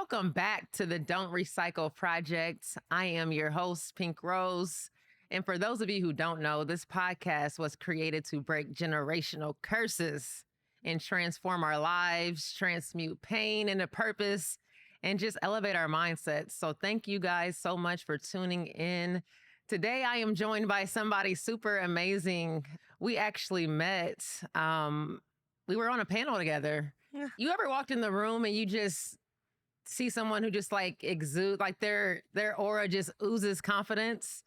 Welcome back to the Don't Recycle Project. I am your host, Pink Rose. And for those of you who don't know, this podcast was created to break generational curses and transform our lives, transmute pain into purpose, and just elevate our mindsets. So thank you guys so much for tuning in. Today, I am joined by somebody super amazing. We actually met. We were on a panel together. Yeah. You ever walked in the room and you just see someone who just like exude, like their aura just oozes confidence?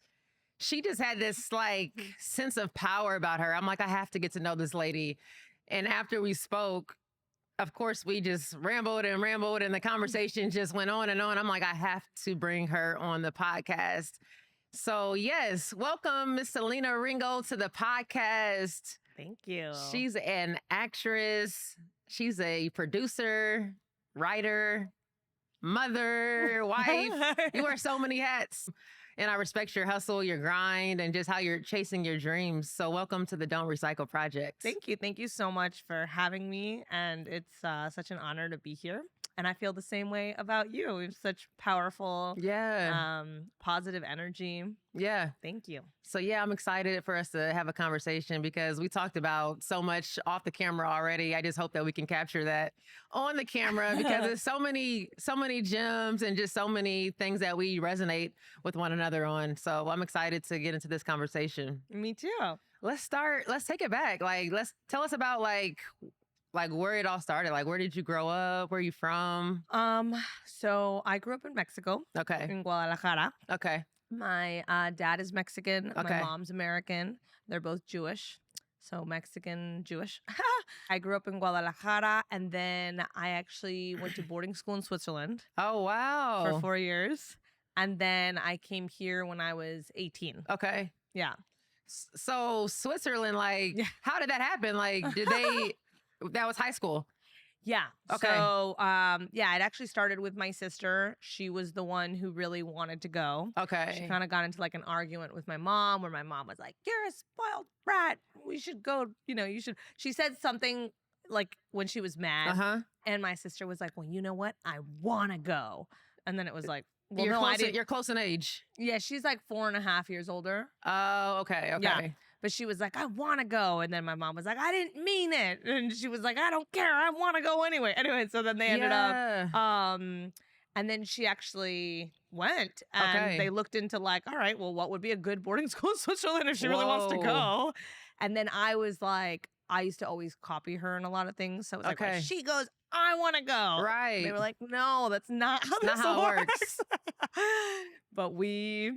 She just had this like sense of power about her. I'm like, I have to get to know this lady. And after we spoke, of course, we just rambled and the conversation just went on and on. I'm like, I have to bring her on the podcast. So yes, welcome Miss Selina Ringel to the podcast. Thank you. She's an actress. She's a producer, writer, mother, wife. You wear so many hats. And I respect your hustle, your grind, and just how you're chasing your dreams. So welcome to the Don't Recycle Project. Thank you. Thank you so much for having me. And it's such an honor to be here. And I feel the same way about you. You have such powerful, positive energy. Yeah. Thank you. So yeah, I'm excited for us to have a conversation because we talked about so much off the camera already. I just hope that we can capture that on the camera because there's so many gems and just so many things that we resonate with one another on. So I'm excited to get into this conversation. Me too. Let's take it back. Like, tell us about like where it all started. Like, where did you grow up? Where are you from? So I grew up in Mexico. Okay. In Guadalajara. Okay. My dad is Mexican. Okay. My mom's American. They're both Jewish. So Mexican, Jewish. I grew up in Guadalajara, and then I actually went to boarding school in Switzerland. Oh, wow. For 4 years. And then I came here when I was 18. Okay. Yeah. So Switzerland, like, how did that happen? Like, did they... That was high school. Yeah. Okay. So, it actually started with my sister. She was the one who really wanted to go. Okay. She kind of got into like an argument with my mom where my mom was like, "You're a spoiled brat. We should go, you should." She said something like when she was mad. Uh-huh. And my sister was like, "Well, you know what? I want to go." And then it was like, well, you're close in age. Yeah, she's like 4.5 years older. Oh, okay. Yeah. But she was like, "I want to go." And then my mom was like, "I didn't mean it." And she was like, "I don't care. I want to go anyway." Anyway, so then they ended up, and then she actually went and they looked into like, all right, well, what would be a good boarding school in Switzerland if she really wants to go? And then I was like, I used to always copy her in a lot of things. So it was like, when she goes, I want to go. Right. They were like, "No, that's not how this works." But we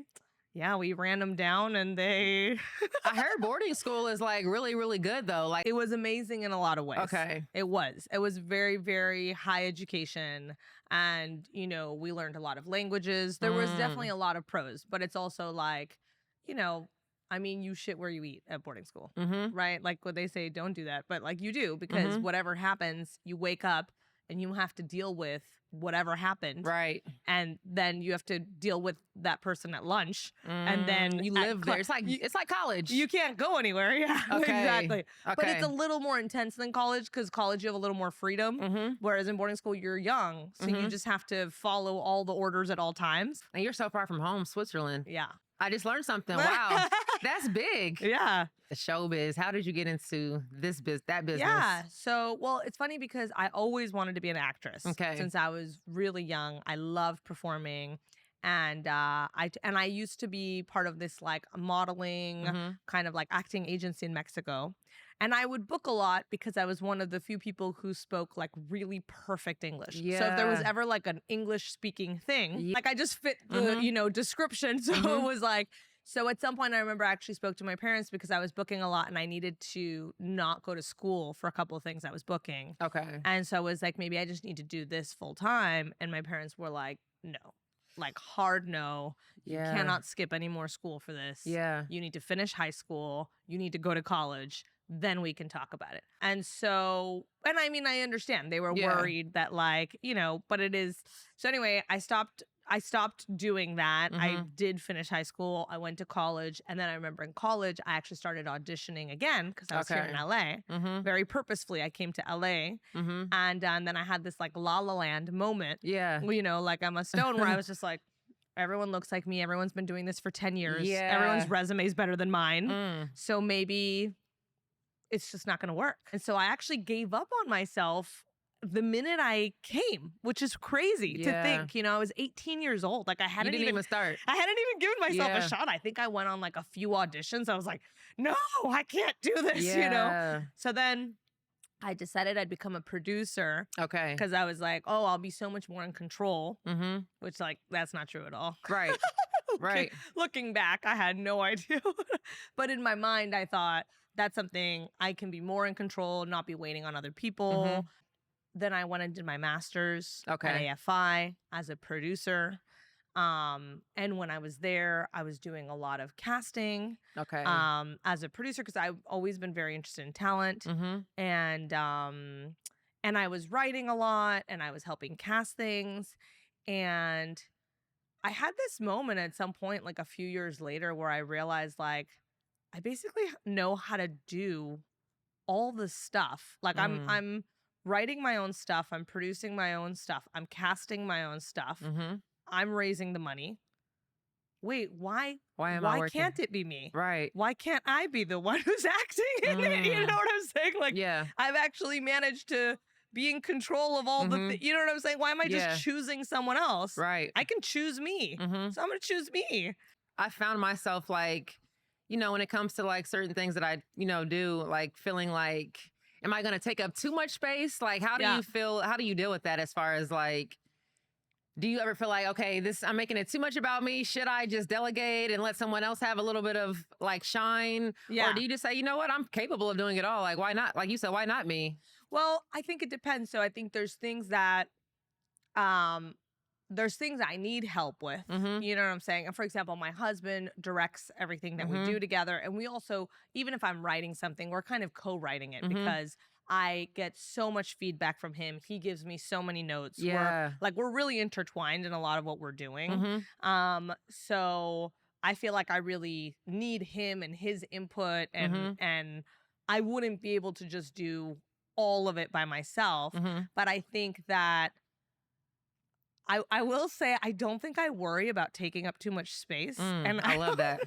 ran them down and they... I heard boarding school is like really, really good though. Like, it was amazing in a lot of ways. Okay. It was very, very high education. And, we learned a lot of languages. There was definitely a lot of pros, but it's also like, you shit where you eat at boarding school, right? Like what they say, don't do that. But like you do, because whatever happens, you wake up and you have to deal with whatever happened. Right. And then you have to deal with that person at lunch. And then you live there. It's like college. You can't go anywhere. Yeah, Okay. Exactly. Okay. But it's a little more intense than college because college you have a little more freedom. Whereas in boarding school, you're young. So you just have to follow all the orders at all times. And you're so far from home, Switzerland. Yeah. I just learned something. Wow. That's big. Yeah. The showbiz. How did you get into that business? Yeah. So, well, it's funny because I always wanted to be an actress. Okay. Since I was really young. I loved performing. And I used to be part of this like modeling kind of like acting agency in Mexico. And I would book a lot because I was one of the few people who spoke like really perfect English. Yeah. So if there was ever like an English speaking thing, like I just fit the, description. So it was like, so at some point I remember I actually spoke to my parents because I was booking a lot and I needed to not go to school for a couple of things I was booking. Okay. And so I was like, maybe I just need to do this full time. And my parents were like, no. Like hard no. You cannot skip any more school for this. Yeah. You need to finish high school. You need to go to college. Then we can talk about it. And so, and I mean, I understand they were worried that like, but it is. So anyway, I stopped I stopped doing that. I Mhm. did finish high school. I went to college. And then I remember in college, I actually started auditioning again because I was here in Okay. LA. Mhm. Very purposefully, I came to LA. Mhm. And then I had this like La La Land moment, Yeah. like Emma Stone, where I was just like, everyone looks like me. Everyone's been doing this for 10 years. Yeah. Everyone's resume is better than mine. Mm. So maybe it's just not going to work. And so I actually gave up on myself the minute I came, which is crazy to Yeah. think. I was 18 years old. Like I You hadn't didn't even start. given myself a Yeah. shot. I think I went on like a few auditions. I was like, no, I can't do this, Yeah. So then I decided I'd become a producer Okay. because I was like, oh, I'll be so much more in control, Mhm. which like, that's not true at all. Right. Right. Looking back, I had no idea. But in my mind, I thought that's something I can be more in control, not be waiting on other people. Mhm. Then I went and did my master's at Okay. AFI as a producer. And when I was there, I was doing a lot of casting Okay. as a producer because I've always been very interested in talent. Mhm. And I was writing a lot and I was helping cast things. And I had this moment at some point, like a few years later, where I realized like I basically know how to do all the stuff. Like Mm. I'm writing my own stuff, I'm producing my own stuff, I'm casting my own stuff, Mhm. I'm raising the money. Wait, why Why am I working? can't it be me? Right. Why can't I be the one who's acting in it? You know what I'm saying? Like Yeah. I've actually managed to be in control of all Mhm. you know what I'm saying? Why am I Yeah. just choosing someone else? Right. I can choose me. Mhm. So I'm going to choose me. I found myself like, when it comes to like certain things that I, do, like feeling like, am I going to take up too much space? Like, how do Yeah. you feel? How do you deal with that as far as like, do you ever feel like, okay, I'm making it too much about me? Should I just delegate and let someone else have a little bit of like shine? Yeah. Or do you just say, you know what, I'm capable of doing it all? Like, why not? Like you said, why not me? Well, I think it depends. So I think there's things that there's things I need help with. Mm-hmm. You know what I'm saying? And for example, my husband directs everything that we Mhm. do together. And we also, even if I'm writing something, we're kind of co-writing it Mhm. because I get so much feedback from him. He gives me so many notes. Yeah. We're really intertwined in a lot of what we're doing. Mhm. So I feel like I really need him and his input Mhm. and I wouldn't be able to just do all of it by myself. Mhm. But I think that I will say I don't think I worry about taking up too much space. And I love that.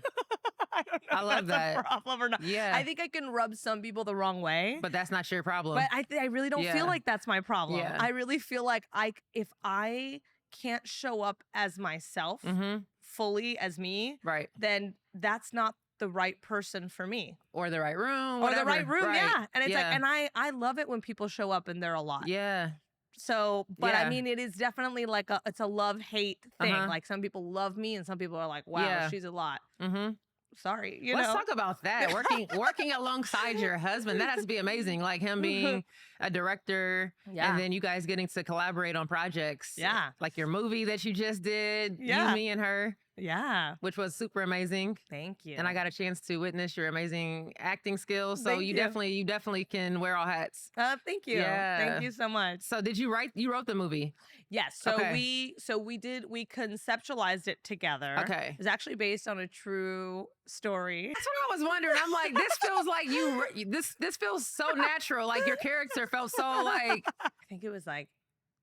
I don't know I if love that's that. a problem or not. Yeah. I think I can rub some people the wrong way. But that's not your problem. But I really don't Yeah. feel like that's my problem. Yeah. I really feel like if I can't show up as myself Mhm. fully as me, Right. then that's not the right person for me. Or the right room. Or the whatever. right room, Right. yeah. And it's like, Yeah. and I love it when people show up and they're a lot. Yeah. So, but I Yeah. mean, it is definitely like it's a love-hate thing. Uh-huh. Like some people love me and some people are like, wow, Yeah. she's a lot. Mm-hmm. Sorry, Let's talk about that. Working alongside your husband. That has to be amazing. Like him being a director, Yeah. and then you guys getting to collaborate on projects. Yeah. Like your movie that you just did. Yeah. You, me, and her. Yeah. Which was super amazing. Thank you. And I got a chance to witness your amazing acting skills. So Thank you you. definitely can wear all hats. Thank you. Yeah. Thank you so much. So you wrote the movie? Yes. So Okay. we conceptualized it together. Okay. It's actually based on a true story. That's what I was wondering. I'm like, this feels like this feels so natural. Like your character felt so like. I think it was like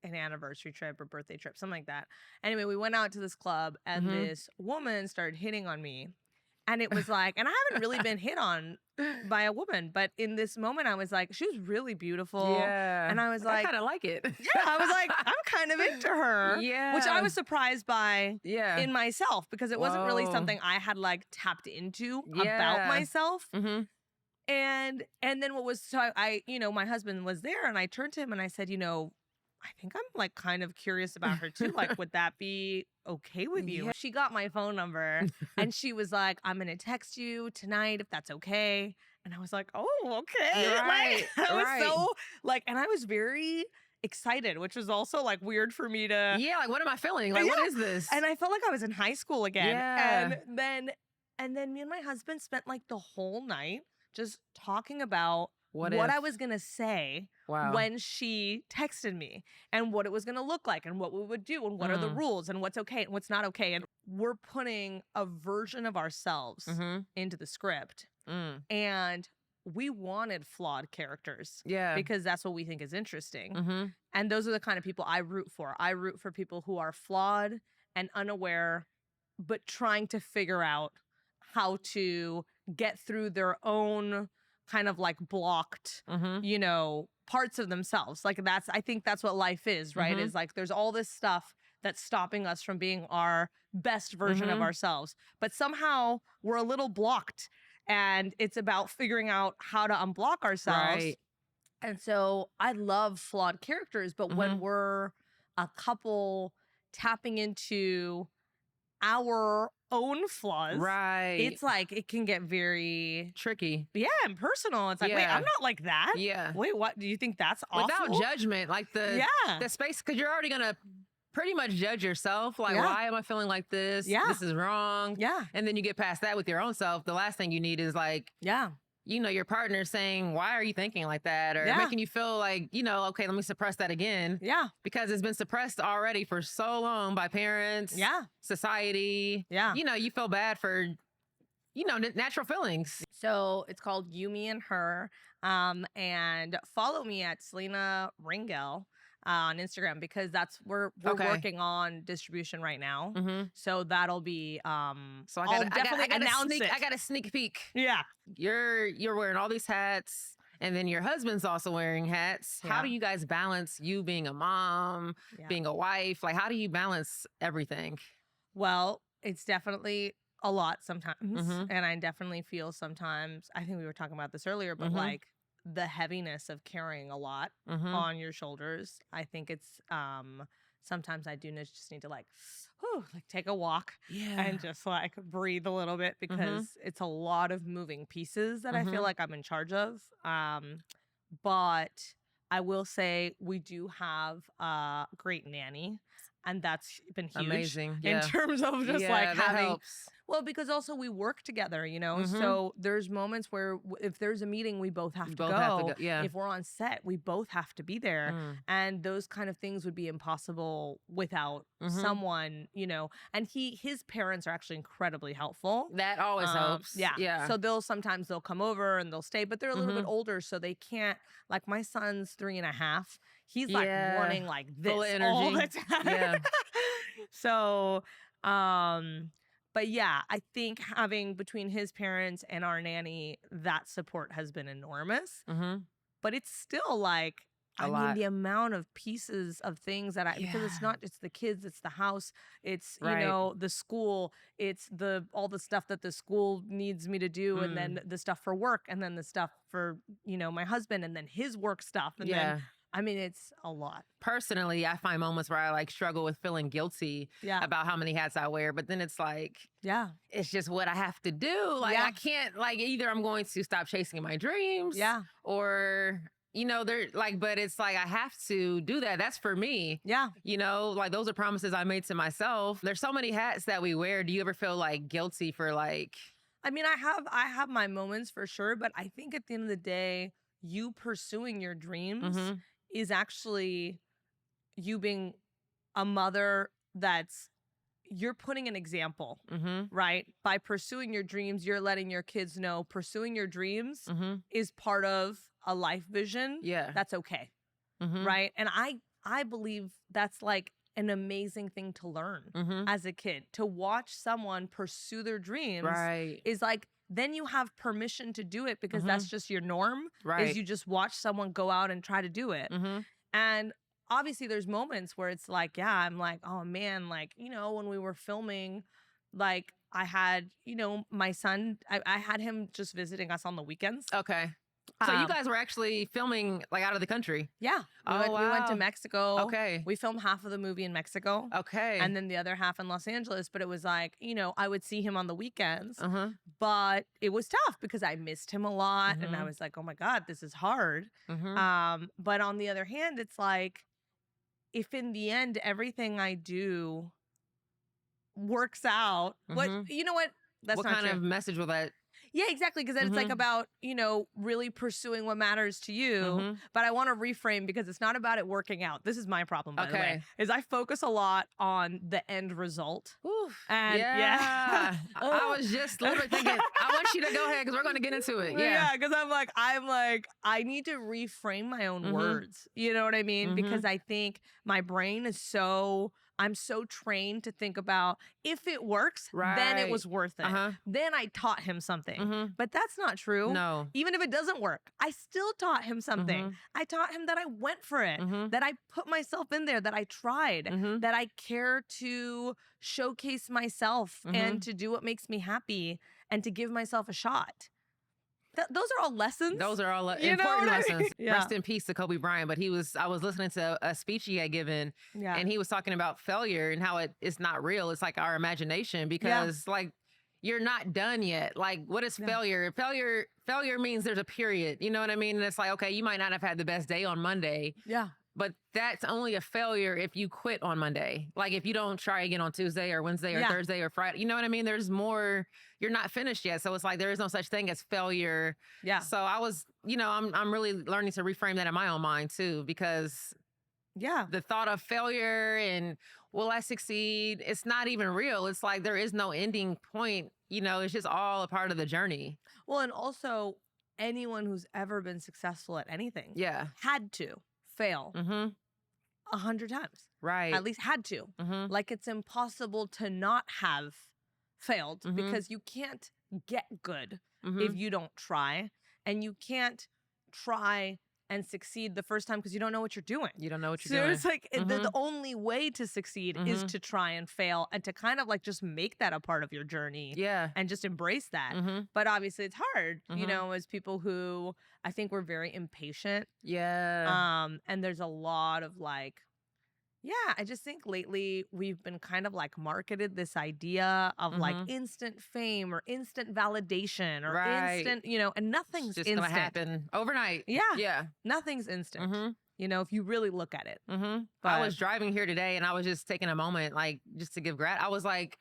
an anniversary trip or birthday trip, something like that. Anyway, we went out to this club and this woman started hitting on me. And it was like, and I haven't really been hit on by a woman, but in this moment I was like, she was really beautiful. Yeah. And I was like, I kind of like it. yeah, I was like, I'm kind of into her. Yeah. Which I was surprised by Yeah. in myself because it wasn't really Whoa. something I had like tapped into about Yeah. myself. Mm-hmm. And then what was, so I, my husband was there and I turned to him and I said, I think I'm like kind of curious about her too. Like, would that be okay with you? Yeah. She got my phone number and she was like, I'm going to text you tonight if that's okay. And I was like, oh, okay. Right, Like, I was right. so like, and I was very excited, which was also like weird for me to. Yeah, like what am I feeling? Like what Yeah. is this? And I felt like I was in high school again. Yeah. And then me and my husband spent like the whole night just talking about what I was going to say Wow. when she texted me and what it was going to look like and what we would do and what are the rules and what's okay and what's not okay. And we're putting a version of ourselves into the script. And we wanted flawed characters. Yeah. Because that's what we think is interesting. And those are the kind of people I root for. I root for people who are flawed and unaware, but trying to figure out how to get through their own kind of like blocked, you know, parts of themselves. Like I think that's what life is, right? Is like there's all this stuff that's stopping us from being our best version of ourselves. But somehow we're a little blocked, and it's about figuring out how to unblock ourselves. Right. And so I love flawed characters, but when we're a couple tapping into our own flaws, Right. it's like it can get very tricky. Yeah, and personal. It's like, wait, I'm not like that. Yeah. Wait, what? Do you think that's awful? Without judgment, like the space, because you're already gonna pretty much judge yourself. Like, why am I feeling like this? Yeah. This is wrong. Yeah. And then you get past that with your own self. The last thing you need is like, you know, your partner saying, why are you thinking like that? Or making you feel like, you know, okay, let me suppress that again. Yeah. Because it's been suppressed already for so long by parents, society. Yeah. You know, you feel bad for, you know, natural feelings. So it's called You, Me, and Her. And follow me at Selina Ringel on Instagram, because that's we're working on distribution right now. So that'll be so I'll definitely announce it. I got a sneak peek. Yeah. You're wearing all these hats, and then your husband's also wearing hats. How do you guys balance you being a mom, being a wife? Like, how do you balance everything? Well, it's definitely a lot sometimes. And I definitely feel sometimes, I think we were talking about this earlier, but like the heaviness of carrying a lot on your shoulders. I think it's sometimes I do just need to like take a walk and just like breathe a little bit, because it's a lot of moving pieces that I feel like I'm in charge of. But I will say we do have a great nanny, and that's been huge. Amazing. In terms of just like having helps. Well, because also we work together, you know, so there's moments where if there's a meeting, we both have to go. If we're on set, we both have to be there. And those kind of things would be impossible without someone, you know, and his parents are actually incredibly helpful. That always helps. Yeah. So sometimes they'll come over and they'll stay, but they're a little bit older, so they can't, like my son's 3.5. He's like running like this all the time. Yeah. So, but yeah, I think having between his parents and our nanny, that support has been enormous. But it's still like, I mean, the amount of pieces of things that because it's not just the kids, it's the house, it's, you know, the school, it's all the stuff that the school needs me to do, and then the stuff for work, and then the stuff for, you know, my husband, and then his work stuff. And then, I mean, it's a lot. Personally, I find moments where I like struggle with feeling guilty about how many hats I wear, but then it's like, it's just what I have to do. Like, I can't, like, either I'm going to stop chasing my dreams, or, you know, they're like, but it's like, I have to do that. That's for me. Yeah. You know, like those are promises I made to myself. There's so many hats that we wear. Do you ever feel like guilty for like, I mean, I have my moments for sure, but I think at the end of the day, you pursuing your dreams is actually you being a mother you're putting an example, right? By pursuing your dreams, you're letting your kids know pursuing your dreams is part of a life vision. Yeah. That's okay. Right? And I believe that's like an amazing thing to learn as a kid. To watch someone pursue their dreams is like, then you have permission to do it, because that's just your norm. Is you just watch someone go out and try to do it. And obviously there's moments where it's like, I'm like, oh man, like, you know, when we were filming, like I had, you know, my son, I had him just visiting us on the weekends. Okay. So you guys were actually filming like out of the country? Yeah. We went to Mexico. Okay. We filmed half of the movie in Mexico. Okay. And then the other half in Los Angeles. But it was like, you know, I would see him on the weekends. But it was tough because I missed him a lot. And I was like, oh my God, this is hard. But on the other hand, it's like, if in the end everything I do works out, what, you know what? That's what not kind true. of message will that Yeah, exactly. Because then it's like about, really pursuing what matters to you. But I want to reframe because it's not about it working out. This is my problem, by the way, is I focus a lot on the end result. Oof. And I was just literally thinking, I want you to go ahead because we're going to get into it. Yeah, because I'm like, I need to reframe my own words. You know what I mean? Because I think my brain is I'm so trained to think about if it works, then it was worth it. Then I taught him something. But that's not true. No. Even if it doesn't work, I still taught him something. I taught him that I went for it, that I put myself in there, that I tried, that I care to showcase myself and to do what makes me happy and to give myself a shot. Those are all lessons. Those are all important lessons. Rest in peace to Kobe Bryant. But I was listening to a speech he had given, and he was talking about failure and how it's not real. It's like our imagination because like you're not done yet. Like what is failure? Failure means there's a period. You know what I mean? And it's like, okay, you might not have had the best day on Monday. Yeah. But that's only a failure if you quit on Monday. Like if you don't try again on Tuesday or Wednesday or Thursday or Friday. You know what I mean? There's more. You're not finished yet. So it's like there is no such thing as failure. Yeah. So I was, I'm really learning to reframe that in my own mind too, because the thought of failure and will I succeed? It's not even real. It's like there is no ending point. It's just all a part of the journey. Well, and also anyone who's ever been successful at anything had to fail 100 times. Right. At least had to. Like it's impossible to not have failed because you can't get good if you don't try. And you can't try and succeed the first time because you don't know what you're doing. You don't know what you're doing. So it's like the only way to succeed is to try and fail and to kind of like just make that a part of your journey. Yeah. And just embrace that. But obviously it's hard, as people who I think we're very impatient. Yeah. And there's a lot of like, I just think lately we've been kind of like marketed this idea of like instant fame or instant validation or instant, and nothing's just instant. Gonna happen overnight. Yeah. Yeah. Nothing's instant. If you really look at it. But I was driving here today and I was just taking a moment, like just to give I was like,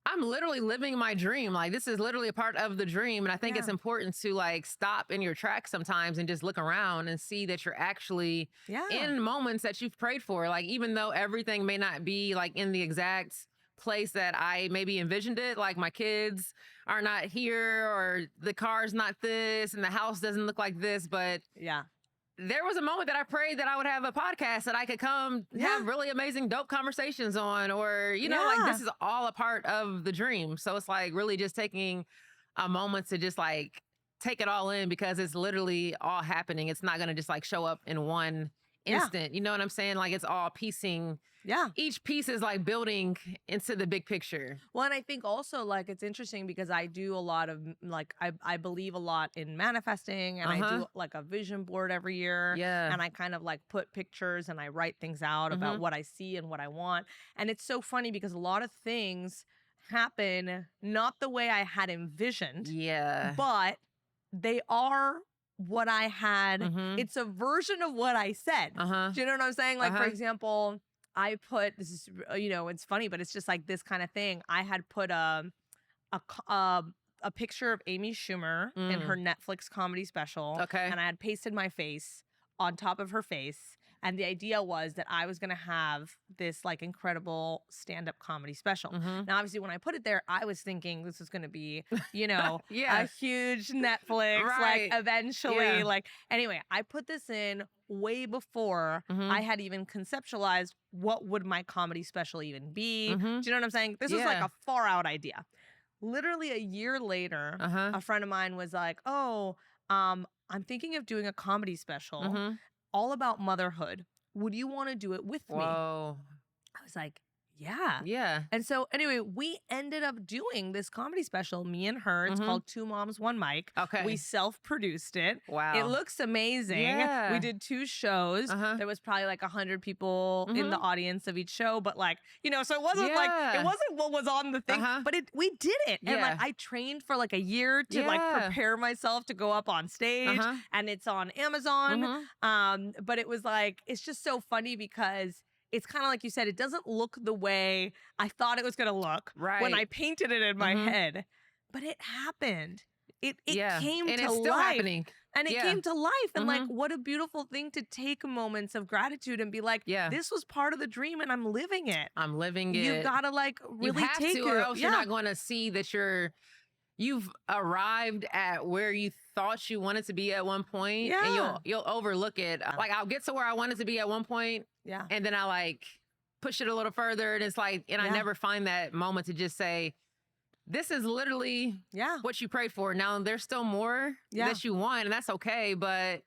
I'm literally living my dream. Like this is literally a part of the dream. And I think it's important to like stop in your tracks sometimes and just look around and see that you're actually in moments that you've prayed for. Like even though everything may not be like in the exact place that I maybe envisioned it, like my kids are not here or the car's not this and the house doesn't look like this, but there was a moment that I prayed that I would have a podcast that I could come have really amazing, dope conversations on, or, like this is all a part of the dream. So it's like really just taking a moment to just like take it all in because it's literally all happening. It's not going to just like show up in one instant. You know what I'm saying? Like it's all piecing. Yeah. Each piece is like building into the big picture. Well, and I think also like it's interesting because I do a lot of like I believe a lot in manifesting and I do like a vision board every year. Yeah. And I kind of like put pictures and I write things out about what I see and what I want. And it's so funny because a lot of things happen not the way I had envisioned. Yeah. But they are what I had. It's a version of what I said. Do you know what I'm saying? Like, for example, I put, this is, it's funny, but it's just like this kind of thing. I had put a picture of Amy Schumer in her Netflix comedy special. Okay. And I had pasted my face on top of her face. And the idea was that I was going to have this like incredible stand-up comedy special. Now, obviously, when I put it there, I was thinking this was going to be, a huge Netflix, like eventually. Like, anyway, I put this in way before I had even conceptualized what would my comedy special even be. Do you know what I'm saying? This was like a far out idea. Literally a year later, a friend of mine was like, oh, I'm thinking of doing a comedy special all about motherhood. Would you want to do it with me? I was like, yeah. Yeah. And so anyway, we ended up doing this comedy special, me and her. It's called Two Moms, One Mic. Okay. We self-produced it. Wow. It looks amazing. Yeah. We did 2 shows. There was probably like 100 people in the audience of each show. But like, so it wasn't like, it wasn't what was on the thing, but we did it. And like, I trained for like a year to like prepare myself to go up on stage and it's on Amazon. But it was like, it's just so funny because it's kind of like you said, it doesn't look the way I thought it was going to look when I painted it in my head. but it happened. It Yeah. came And to it's still life. happening. And it Yeah. came to life. And like, Mhm. what a beautiful thing to take moments of gratitude and be like, Yeah. this was part of the dream and I'm living it. I'm living You've it. got to like You really have take to, or it. else you're not going to see that you've arrived at where you thought you wanted to be at one point, and Yeah. you'll overlook it. Like, I'll get to where I wanted to be at one point, Yeah. and then I like push it a little further, and it's like, and I Yeah. never find that moment to just say, this is literally Yeah. what you prayed for. Now there's still more Yeah. that you want, and that's okay, but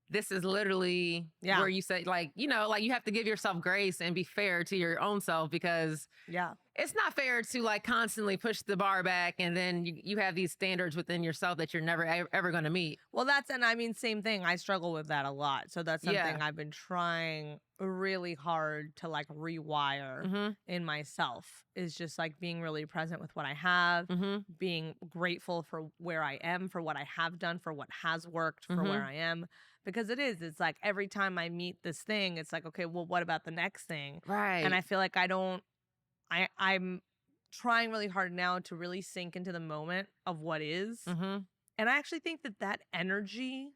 this is literally Yeah. where you say, like, you know, like, you have to give yourself grace and be fair to your own self, because Yeah. it's not fair to like constantly push the bar back, and then you have these standards within yourself that you're never ever going to meet. Well, and I mean, same thing. I struggle with that a lot. So that's something I've been trying really hard to like rewire Mm-hmm. in myself, is just like being really present with what I have, Mm-hmm. being grateful for where I am, for what I have done, for what has worked, for where I am. Because it's like every time I meet this thing, it's like, okay, well, what about the next thing? Right. And I feel like I'm trying really hard now to really sink into the moment of what is. Mm-hmm. And I actually think that energy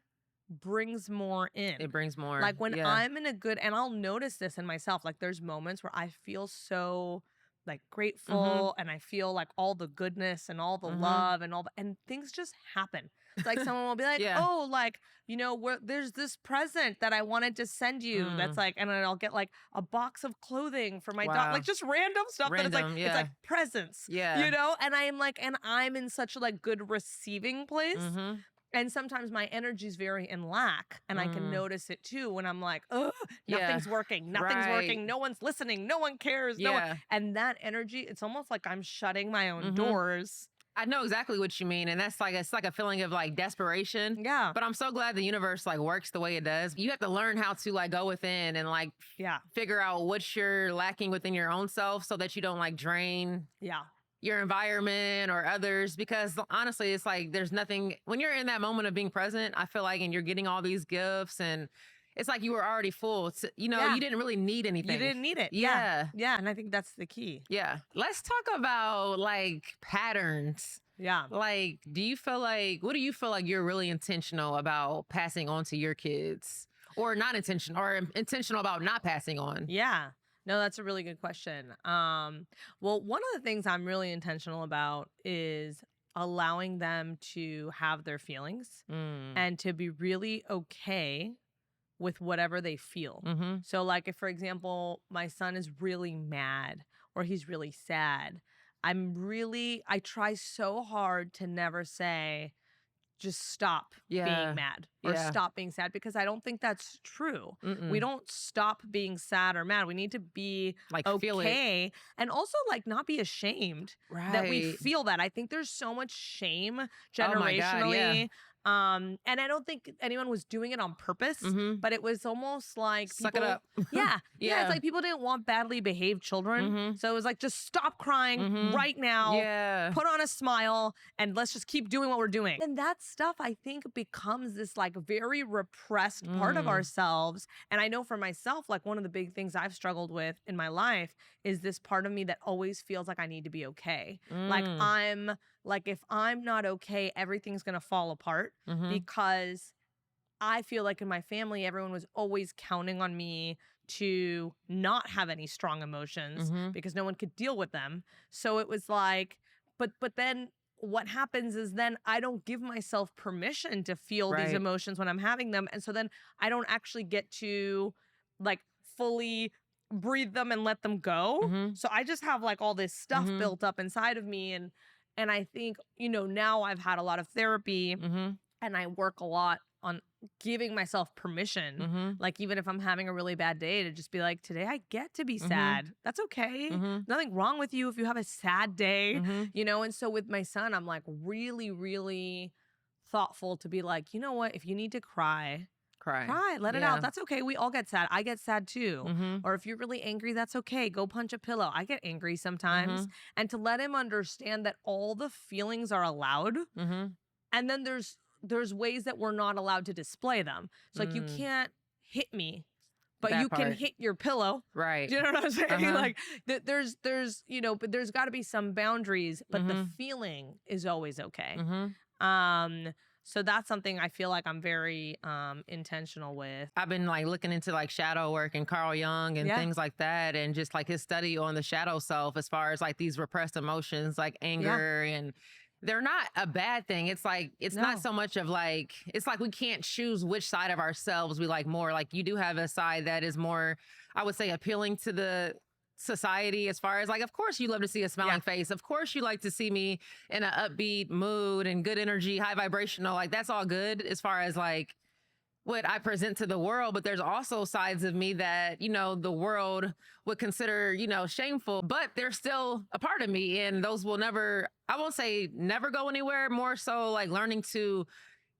brings more in. It brings more. Like when I'm in a good, and I'll notice this in myself, like there's moments where I feel so like grateful and I feel like all the goodness and all the love and and things just happen. It's like someone will be like, oh, like, you know, there's this present that I wanted to send you. That's like, and then I'll get like a box of clothing for my dog, like just random stuff that it's like presents, you know? And I'm like, and I'm in such a like good receiving place. And sometimes my energy is very in lack, and I can notice it too when I'm like, oh, nothing's working, no one's listening, no one cares, no one. And that energy, it's almost like I'm shutting my own doors. I know exactly what you mean, and that's like, it's like a feeling of like desperation. Yeah. But I'm so glad the universe like works the way it does. You have to learn how to like go within and like figure out what you're lacking within your own self, so that you don't like drain your environment or others, because honestly, it's like there's nothing when you're in that moment of being present, I feel like, and you're getting all these gifts, and it's like you were already full. You know, you didn't really need anything. You didn't need it. Yeah. And I think that's the key. Yeah. Let's talk about like patterns. Yeah. Like, what do you feel like you're really intentional about passing on to your kids, or not intentional, or intentional about not passing on? Yeah. No, that's a really good question. Well, one of the things I'm really intentional about is allowing them to have their feelings and to be really okay with whatever they feel. So like if, for example, my son is really mad or he's really sad, I try so hard to never say, just stop being mad or stop being sad, because I don't think that's true. We don't stop being sad or mad. We need to be like okay, and also like not be ashamed that we feel that. I think there's so much shame generationally. And I don't think anyone was doing it on purpose, but it was almost like suck it up. It's like people didn't want badly behaved children. So it was like, just stop crying right now, put on a smile, and let's just keep doing what we're doing. And that stuff, I think, becomes this like very repressed part of ourselves. And I know for myself, like one of the big things I've struggled with in my life is this part of me that always feels like I need to be okay. Like if I'm not okay, everything's going to fall apart, because I feel like in my family, everyone was always counting on me to not have any strong emotions because no one could deal with them. So it was like, but then what happens is then I don't give myself permission to feel these emotions when I'm having them. And so then I don't actually get to like fully breathe them and let them go. So I just have like all this stuff built up inside of me. And I think, you know, now I've had a lot of therapy and I work a lot on giving myself permission. Like even if I'm having a really bad day, to just be like, today I get to be sad. That's okay. Nothing wrong with you if you have a sad day, you know? And so with my son, I'm like really, really thoughtful to be like, you know what, if you need to cry, let it out. That's okay. We all get sad. I get sad too. Or if you're really angry, that's okay. Go punch a pillow. I get angry sometimes. And to let him understand that all the feelings are allowed. And then there's ways that we're not allowed to display them. So like you can't hit me but That you can part. hit your pillow. Right. Do you know what I'm saying? Uh-huh. Like there's, you know, but there's got to be some boundaries, but the Mhm. feeling is always okay. Mm-hmm. So that's something I feel like I'm very intentional with. I've been like looking into like shadow work and Carl Jung and Yeah. things like that, and just like his study on the shadow self as far as like these repressed emotions like anger, and they're not a bad thing. It's like it's No. not so much of like, it's like we can't choose which side of ourselves we like more. Like you do have a side that is more, I would say, appealing to the society, as far as like, of course you love to see a smiling face, of course you like to see me in an upbeat mood and good energy, high vibrational, like that's all good as far as like what I present to the world. But there's also sides of me that, you know, the world would consider, you know, shameful, but they're still a part of me, and those will never, I won't say never go anywhere, more so like learning to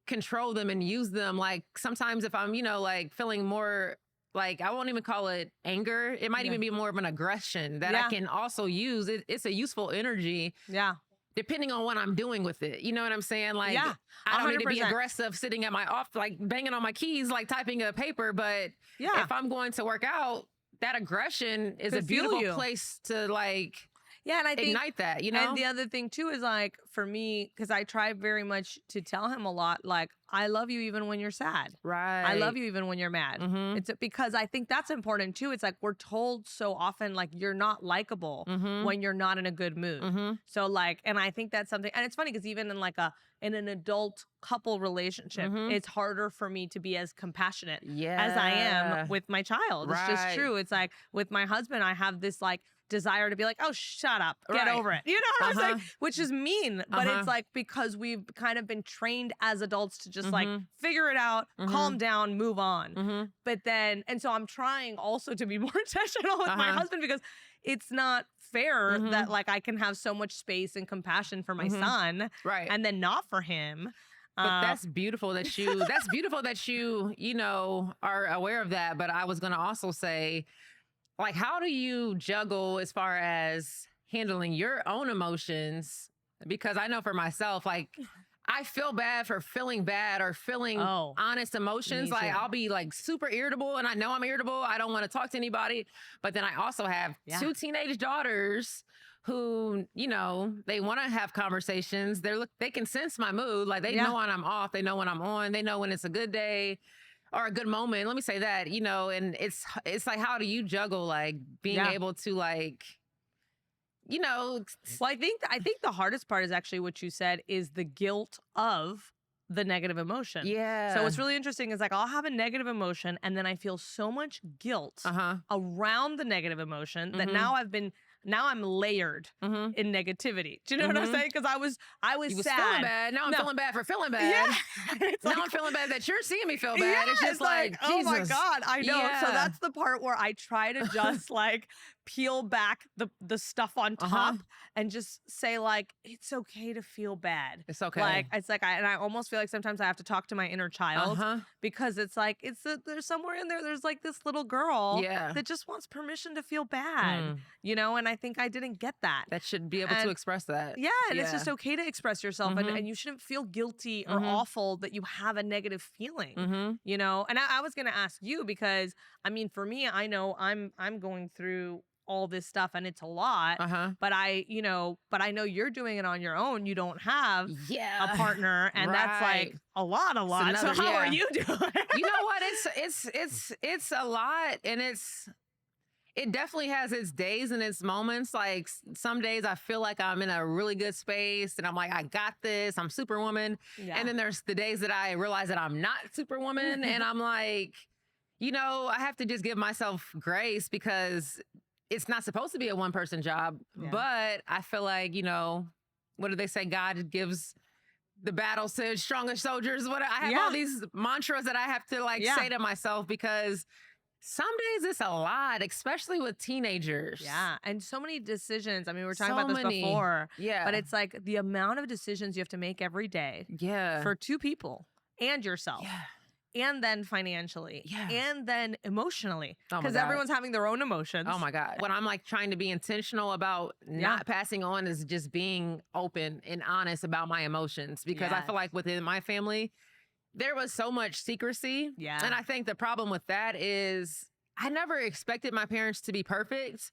control them and use them. Like sometimes if I'm, you know, like feeling more, like I won't even call it anger, it might even be more of an aggression that I can also use. It's a useful energy. Yeah. Depending on what I'm doing with it. You know what I'm saying? Like, I don't need to be 100%. aggressive sitting at my off, like banging on my keys, like typing a paper. But if I'm going to work out, that aggression is a beautiful place to like, and I think ignite that, you know? And the other thing too is like, for me, because I try very much to tell him a lot, like, I love you even when you're sad. Right. I love you even when you're mad. Mm-hmm. It's because I think that's important too. It's like we're told so often, like, you're not likable when you're not in a good mood. So like, and I think that's something, and it's funny because even in like in an adult couple relationship, it's harder for me to be as compassionate as I am with my child. It's just true. It's like with my husband, I have this like desire to be like, oh, shut up, get over it. You know what I'm saying? Which is mean, but it's like because we've kind of been trained as adults to just like figure it out, calm down, move on. But then, and so I'm trying also to be more intentional with my husband, because it's not fair that like I can have so much space and compassion for my son, and then not for him. But that's beautiful that you, you know, are aware of that. But I was going to also say, like, how do you juggle as far as handling your own emotions? Because I know for myself, like, I feel bad for feeling bad or feeling honest emotions. Like, I'll be like super irritable, and I know I'm irritable. I don't want to talk to anybody. But then I also have 2 teenage daughters who, you know, they want to have conversations. They can sense my mood. Like, they know when I'm off. They know when I'm on. They know when it's a good day or a good moment. Let me say that, you know, and it's like, how do you juggle like being able to like, you know? Well, I think the hardest part is actually what you said, is the guilt of the negative emotion. Yeah. So what's really interesting is like, I'll have a negative emotion and then I feel so much guilt around the negative emotion that now I'm layered in negativity. Do you know what I'm saying? Because I was sad. Feeling bad. Now I'm feeling bad for feeling bad. Now I'm feeling bad that you're seeing me feel bad. It's just like, oh my Jesus. God, I know. Yeah. So that's the part where I try to just like peel back the stuff on top and just say like, it's okay to feel bad. It's okay. Like, it's like, and I almost feel like sometimes I have to talk to my inner child because it's like, there's somewhere in there, there's like this little girl that just wants permission to feel bad, you know? And I think I didn't get that. That should be able to express that. Yeah, and it's just okay to express yourself, and you shouldn't feel guilty or awful that you have a negative feeling, you know? And I was gonna ask you, because I mean, for me, I know I'm going through all this stuff and it's a lot, but I know you're doing it on your own. You don't have a partner, and that's like a lot. So how are you doing? You know what? It's a lot, and it definitely has its days and its moments. Like some days I feel like I'm in a really good space and I'm like, I got this, I'm superwoman. And then there's the days that I realize that I'm not superwoman and I'm like, you know, I have to just give myself grace, because it's not supposed to be a one-person job. But I feel like, you know, what do they say? God gives the battles to his strongest soldiers. I have all these mantras that I have to like say to myself, because some days it's a lot, especially with teenagers. Yeah. And so many decisions. I mean, we were talking about this before. Yeah. But it's like the amount of decisions you have to make every day. Yeah. For 2 people and yourself. Yeah. And then financially, and then emotionally, because everyone's having their own emotions. Oh my God. What I'm like trying to be intentional about not passing on is just being open and honest about my emotions, because I feel like within my family, there was so much secrecy. Yeah. And I think the problem with that is I never expected my parents to be perfect.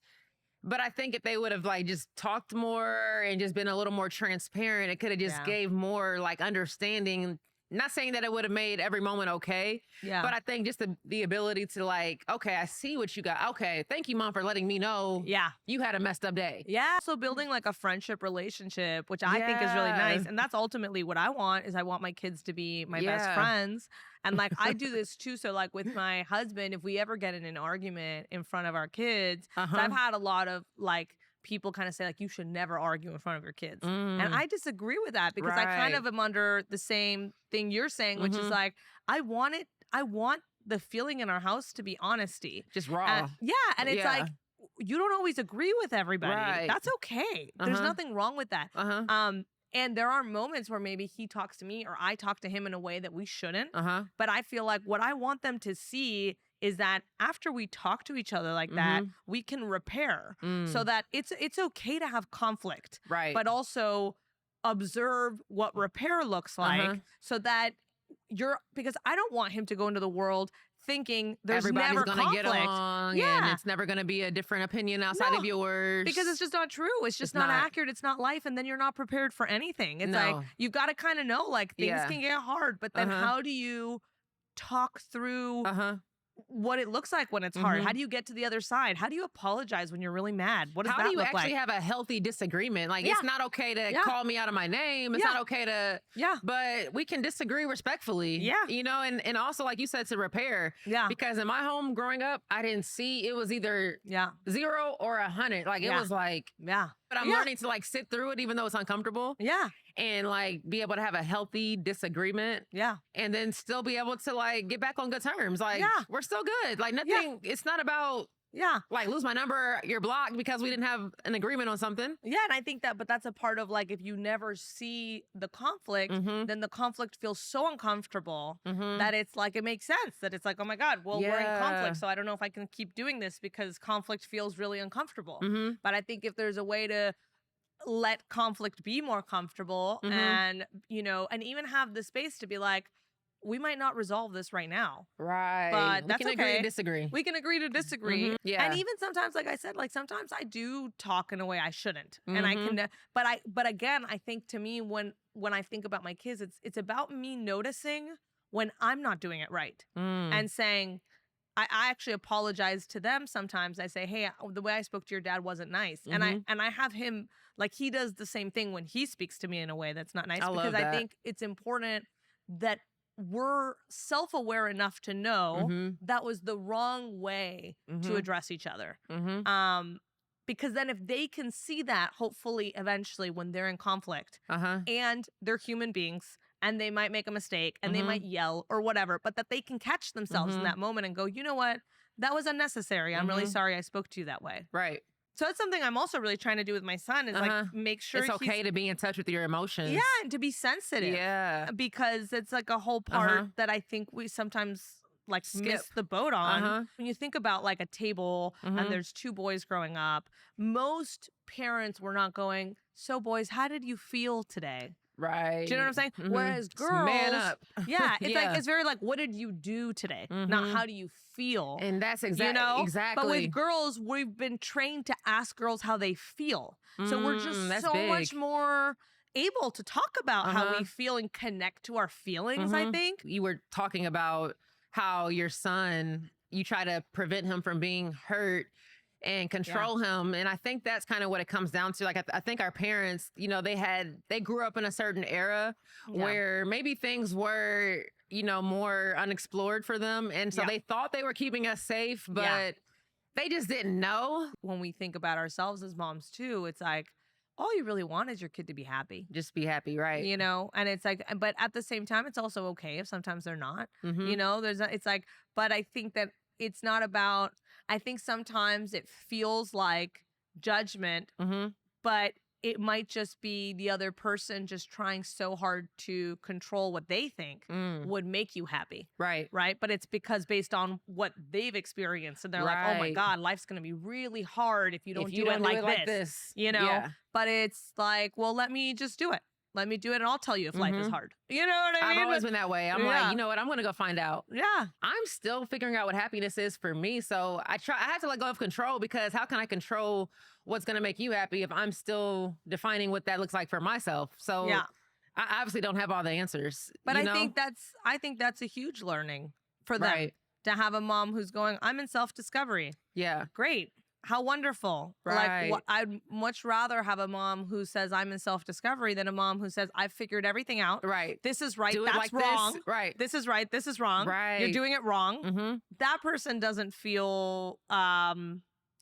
But I think if they would have like just talked more and just been a little more transparent, it could have just gave more like understanding. Not saying that it would have made every moment okay. Yeah. But I think just the ability to like, okay, I see what you got. Okay, thank you, Mom, for letting me know. Yeah. You had a messed up day. Yeah. So building like a friendship relationship, which I think is really nice. And that's ultimately what I want, is I want my kids to be my best friends. And like I do this too. So like with my husband, if we ever get in an argument in front of our kids, so I've had a lot of like people kind of say like, you should never argue in front of your kids. And I disagree with that, because I kind of am under the same thing you're saying, which is like, I want the feeling in our house to be honesty. Just raw. And it's like, you don't always agree with everybody. Right. That's okay. There's nothing wrong with that. And there are moments where maybe he talks to me or I talk to him in a way that we shouldn't. But I feel like what I want them to see is that after we talk to each other like that, we can repair, so that it's okay to have conflict, right? But also observe what repair looks like, so that because I don't want him to go into the world thinking there's everybody's never gonna conflict. Get along, and it's never gonna be a different opinion outside of yours, because it's just not true. It's just not accurate. It's not life, and then you're not prepared for anything. It's like you've got to kind of know like things can get hard, but then how do you talk through what it looks like when it's hard? How do you get to the other side? How do you apologize when you're really mad? What does that look like? How do you actually have a healthy disagreement? Like, it's not okay to call me out of my name. It's not okay to, but we can disagree respectfully. You know, and also, like you said, to repair. Because in my home growing up, I didn't see, it was either 0 or 100. Like, it was like, but I'm learning to like sit through it, even though it's uncomfortable. And like be able to have a healthy disagreement. And then still be able to like get back on good terms. Like, we're still good. Like nothing, it's not about like lose my number, you're blocked because we didn't have an agreement on something. And I think but that's a part of like, if you never see the conflict, then the conflict feels so uncomfortable that it's like, it makes sense that it's like, oh my God, well, we're in conflict, so I don't know if I can keep doing this because conflict feels really uncomfortable. But I think if there's a way to let conflict be more comfortable, and, you know, and even have the space to be like, we might not resolve this right now. But that's we can agree to disagree. We can agree to disagree. And even sometimes, like I said, like sometimes I do talk in a way I shouldn't. And I can, but again, I think to me, when I think about my kids, it's about me noticing when I'm not doing it right and saying, I actually apologize to them sometimes. I say, hey, the way I spoke to your dad wasn't nice. And I have him, like, he does the same thing when he speaks to me in a way that's not nice. Because I think it's important that we're self-aware enough to know that was the wrong way to address each other. Because then if they can see that, hopefully, eventually, when they're in conflict and they're human beings, and they might make a mistake and they might yell or whatever, but that they can catch themselves in that moment and go, you know what? That was unnecessary. I'm really sorry I spoke to you that way. Right. So that's something I'm also really trying to do with my son, is like make sure it's okay to be in touch with your emotions. Yeah, and to be sensitive. Yeah. Because it's like a whole part that I think we sometimes like miss the boat on. When you think about like a table and there's 2 boys growing up, most parents were not going, so boys, how did you feel today? Right. Do you know what I'm saying? Whereas girls, man up. It's like, it's very like, what did you do today? Not how do you feel? And that's exactly, you know? exactly. But with girls, we've been trained to ask girls how they feel. So we're just so much more able to talk about how we feel and connect to our feelings, I think. You were talking about how your son, you try to prevent him from being hurt and control him. And I think that's kind of what it comes down to. Like, I think our parents, you know, they grew up in a certain era where maybe things were, you know, more unexplored for them. And so they thought they were keeping us safe, but they just didn't know. When we think about ourselves as moms too, it's like, all you really want is your kid to be happy. Just be happy, right? You know, and it's like, but at the same time, it's also okay if sometimes they're not, you know, it's like, but I think that it's not about, I think sometimes it feels like judgment, but it might just be the other person just trying so hard to control what they think would make you happy. Right. But it's because based on what they've experienced, and they're like, oh my God, life's going to be really hard if you don't do it like this. You know? But it's like, well, let me just do it. Let me do it and I'll tell you if life is hard. You know what I mean? I've always been that way. I'm like, you know what? I'm going to go find out. Yeah. I'm still figuring out what happiness is for me. So I have to let go of control, because how can I control what's going to make you happy if I'm still defining what that looks like for myself? So Yeah. I obviously don't have all the answers. But I think that's a huge learning for them, Right. to have a mom who's going, I'm in self-discovery. Yeah. Great. How wonderful. Right. Like, I'd much rather have a mom who says I'm in self-discovery than a mom who says I've figured everything out. Right. This is right. Do it That's like wrong. this. Right. This is right. This is wrong. Right. You're doing it wrong. Mm-hmm. That person doesn't feel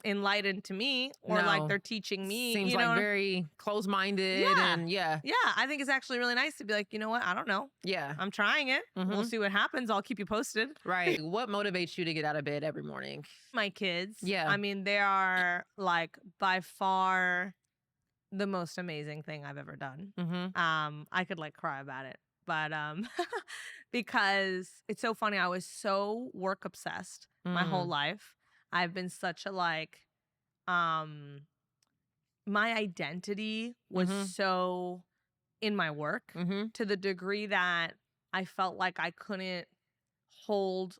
enlightened to me, or No. like they're teaching me. Seems you know, like very close-minded. Yeah. And yeah. Yeah, I think it's actually really nice to be like, you know what? I don't know. Yeah. I'm trying it. We'll see what happens. I'll keep you posted. Right. What motivates you to get out of bed every morning? My kids. Yeah. I mean, they are like by far the most amazing thing I've ever done. Mm-hmm. I could like cry about it, but because it's so funny. I was so work obsessed my whole life. I've been such a like, my identity was so in my work to the degree that I felt like I couldn't hold.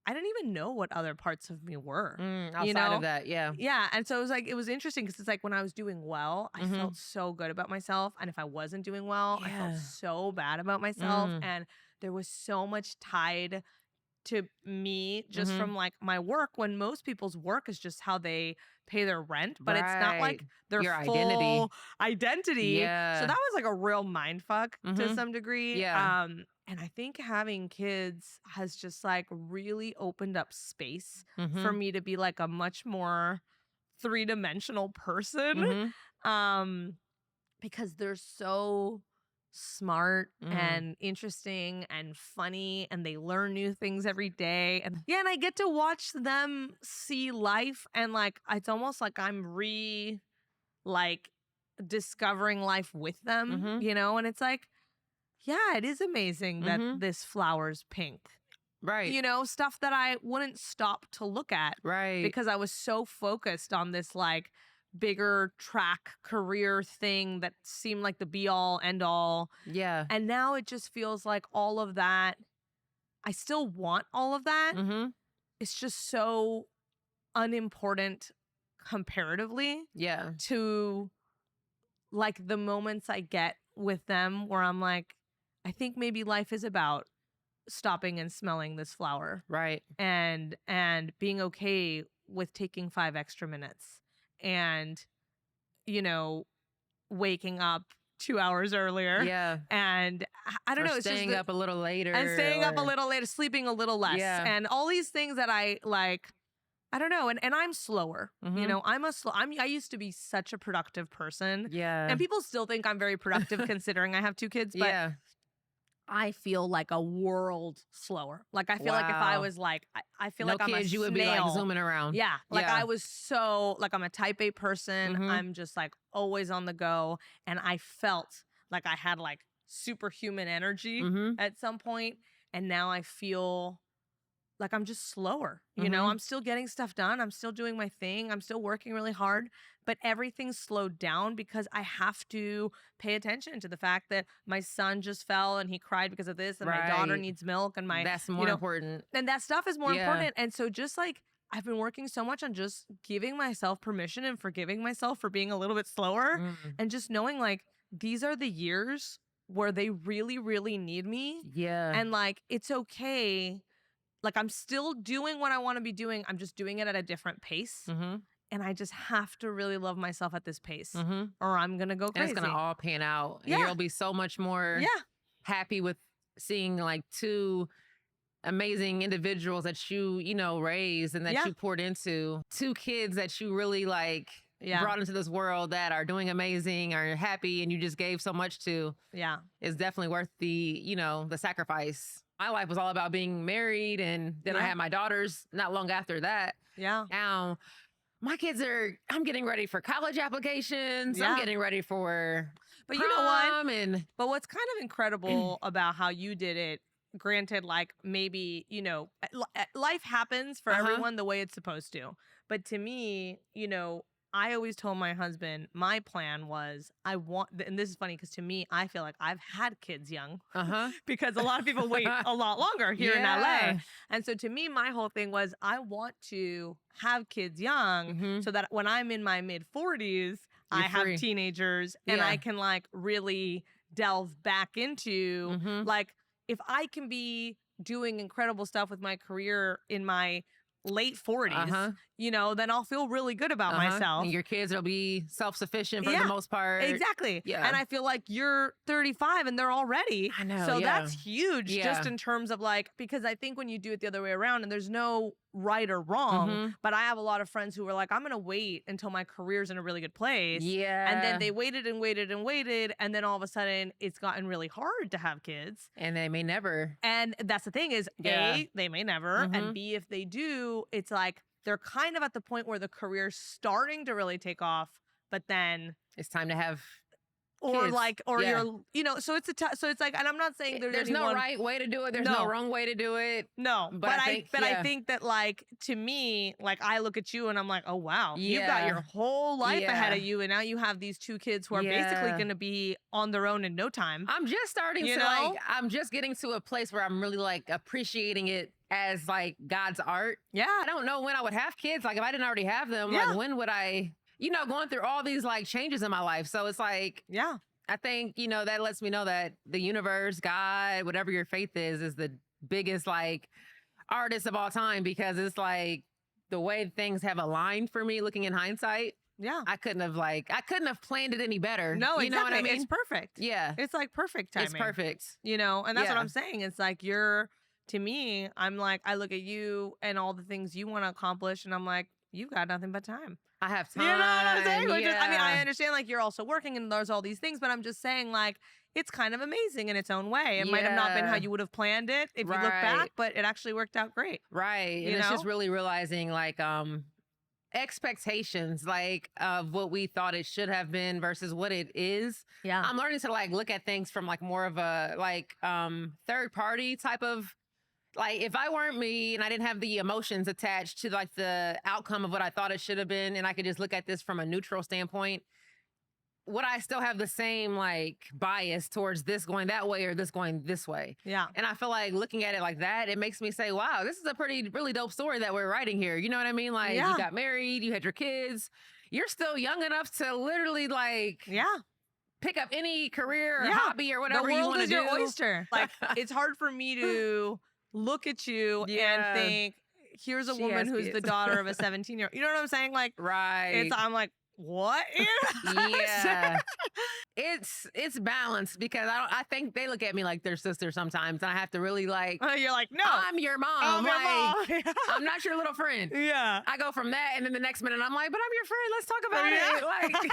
I didn't even know what other parts of me were. Outside of that, yeah. Yeah. And so it was interesting, because it's like when I was doing well, I felt so good about myself. And if I wasn't doing well, I felt so bad about myself. And there was so much tied to me just from like my work, when most people's work is just how they pay their rent, but it's not like their Your full identity. Yeah. So that was like a real mind fuck to some degree. Yeah. And I think having kids has just like really opened up space for me to be like a much more three-dimensional person. Because they're so smart and interesting and funny, and they learn new things every day. And and I get to watch them see life, and like it's almost like I'm discovering life with them, you know? And it's like, yeah, it is amazing that this flower's pink. Right. You know, stuff that I wouldn't stop to look at. Right. Because I was so focused on this like bigger track career thing that seemed like the be all end all. Yeah. And now it just feels like all of that, I still want all of that. It's just so unimportant comparatively to like the moments I get with them, where I'm like, I think maybe life is about stopping and smelling this flower. Right. And being okay with taking 5 extra minutes. And, you know, waking up 2 hours earlier. Yeah. And I don't know. It's staying just up a little later. And staying up a little later, sleeping a little less. Yeah. And all these things that I like, I don't know. And I'm slower. You know, I used to be such a productive person. Yeah. And people still think I'm very productive considering I have 2 kids. But I feel like a world slower. Like I feel like if I was like, I feel like I'm a snail. You would be like zooming around. Yeah. Like I was so, like I'm a type A person. I'm just like always on the go. And I felt like I had like superhuman energy at some point. And now I feel like I'm just slower. You know, I'm still getting stuff done. I'm still doing my thing. I'm still working really hard, but everything's slowed down because I have to pay attention to the fact that my son just fell and he cried because of this, and my daughter needs milk, and that's more important. And that stuff is more important. And so just like I've been working so much on just giving myself permission and forgiving myself for being a little bit slower, and just knowing like these are the years where they really, really need me. Yeah. And like, it's okay. Like I'm still doing what I want to be doing. I'm just doing it at a different pace. And I just have to really love myself at this pace, or I'm going to go crazy. And it's going to all pan out. And you'll be so much more happy with seeing like 2 amazing individuals that you know, raised and that you poured into. 2 kids that you really like brought into this world that are doing amazing, are happy, and you just gave so much to. Yeah. It's definitely worth the, you know, the sacrifice. My life was all about being married, and then I had my daughters not long after that. Yeah. Now, my kids I'm getting ready for college applications. I'm getting ready for But prom, you know what? But what's kind of incredible about how you did it, granted, like maybe, you know, life happens for everyone the way it's supposed to. But to me, you know, I always told my husband, my plan was and this is funny because to me, I feel like I've had kids young because a lot of people wait a lot longer here in LA. And so to me, my whole thing was I want to have kids young so that when I'm in my mid 40s, I have teenagers and I can like really delve back into like if I can be doing incredible stuff with my career in my late 40s, you know, then I'll feel really good about myself. And your kids will be self-sufficient for the most part. Exactly. Yeah. And I feel like you're 35 and they're all ready. I know. So that's huge just in terms of like, because I think when you do it the other way around and there's no right or wrong, but I have a lot of friends who were like, I'm going to wait until my career's in a really good place. Yeah. And then they waited and waited and waited. And then all of a sudden it's gotten really hard to have kids. And they may never. And that's the thing is A, they may never. And B, if they do, it's like, they're kind of at the point where the career's starting to really take off, but then it's time to have or kids. Like, or you're, you know, so it's so it's like, and I'm not saying there's no right way to do it. There's no wrong way to do it. No, but I think that like, to me, like I look at you and I'm like, oh, wow, you've got your whole life ahead of you. And now you have these two kids who are basically going to be on their own in no time. I'm just starting to like, I'm just getting to a place where I'm really like appreciating it as like God's art. Yeah. I don't know when I would have kids. Like if I didn't already have them, like when would I, you know, going through all these like changes in my life. So it's like, I think, you know, that lets me know that the universe, God, whatever your faith is the biggest like artist of all time, because it's like the way things have aligned for me looking in hindsight. Yeah. I couldn't have planned it any better. No, you know what I mean? It's perfect. Yeah. It's like perfect timing. It's perfect. You know, and that's what I'm saying. It's like to me, I'm like, I look at you and all the things you want to accomplish and I'm like, you've got nothing but time. I have time. You know what I'm saying? I mean, I understand like you're also working and there's all these things, but I'm just saying like, it's kind of amazing in its own way. It might have not been how you would have planned it if you look back, but it actually worked out great. Right. And it's just really realizing like, expectations like of what we thought it should have been versus what it is. Yeah. I'm learning to like look at things from like more of a like third party type of like if I weren't me and I didn't have the emotions attached to like the outcome of what I thought it should have been and I could just look at this from a neutral standpoint, would I still have the same like bias towards this going that way or this going this way? Yeah. And I feel like looking at it like that, it makes me say, wow, this is a really dope story that we're writing here. You know what I mean? Like you got married, you had your kids, you're still young enough to literally like, pick up any career or hobby or whatever you want to do. The world is your oyster. Like it's hard for me to look at you and think, here's a woman who's the daughter of a 17-year-old. You know what I'm saying? Like, I'm like, what? Yeah. It's balanced because I think they look at me like their sister sometimes and I have to really like you're like, no, I'm your mom. I'm your mom. I'm not your little friend. Yeah. I go from that and then the next minute I'm like, but I'm your friend. Let's talk about it. Like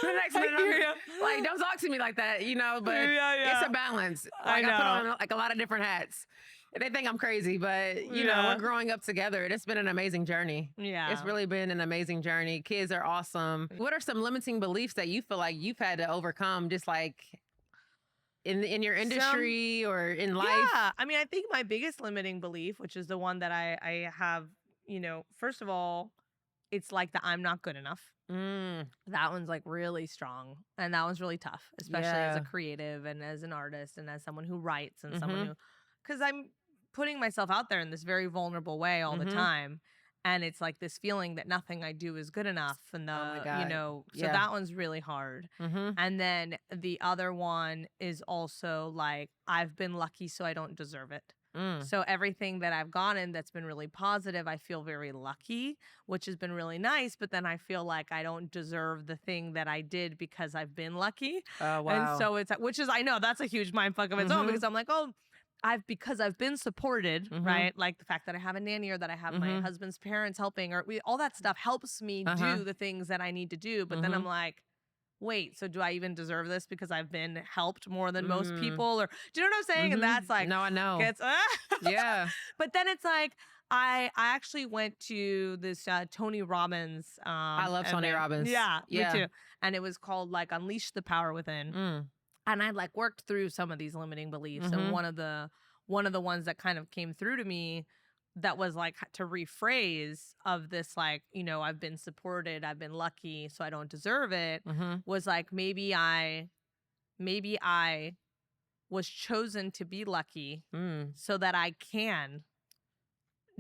the next minute I'm like, don't talk to me like that, you know, but it's a balance. Like I put on like a lot of different hats. They think I'm crazy, but you know, we're growing up together. It's been an amazing journey. Yeah. It's really been an amazing journey. Kids are awesome. What are some limiting beliefs that you feel like you've had to overcome just like in your industry or in life? Yeah. I mean, I think my biggest limiting belief, which is the one that I have, you know, first of all, it's like the I'm not good enough. That one's like really strong. And that one's really tough, especially as a creative and as an artist and as someone who writes and someone who, because I'm putting myself out there in this very vulnerable way all the time. And it's like this feeling that nothing I do is good enough. And you know, so that one's really hard. And then the other one is also like, I've been lucky, so I don't deserve it. So everything that I've gotten that's been really positive, I feel very lucky, which has been really nice. But then I feel like I don't deserve the thing that I did because I've been lucky. Oh, wow. And so it's, which is, I know that's a huge mindfuck of its own because I'm like, oh, because I've been supported, right? Like the fact that I have a nanny or that I have my husband's parents helping or all that stuff helps me do the things that I need to do. But then I'm like, wait, so do I even deserve this because I've been helped more than most people? Or do you know what I'm saying? And that's like, no, I know. Yeah. But then it's like, I actually went to this Tony Robbins. I love Tony Robbins. Yeah, me too. And it was called like Unleash the Power Within. And I like worked through some of these limiting beliefs. And one of the ones that kind of came through to me that was like to rephrase of this, like, you know, I've been supported, I've been lucky, so I don't deserve it, was like maybe I was chosen to be lucky so that I can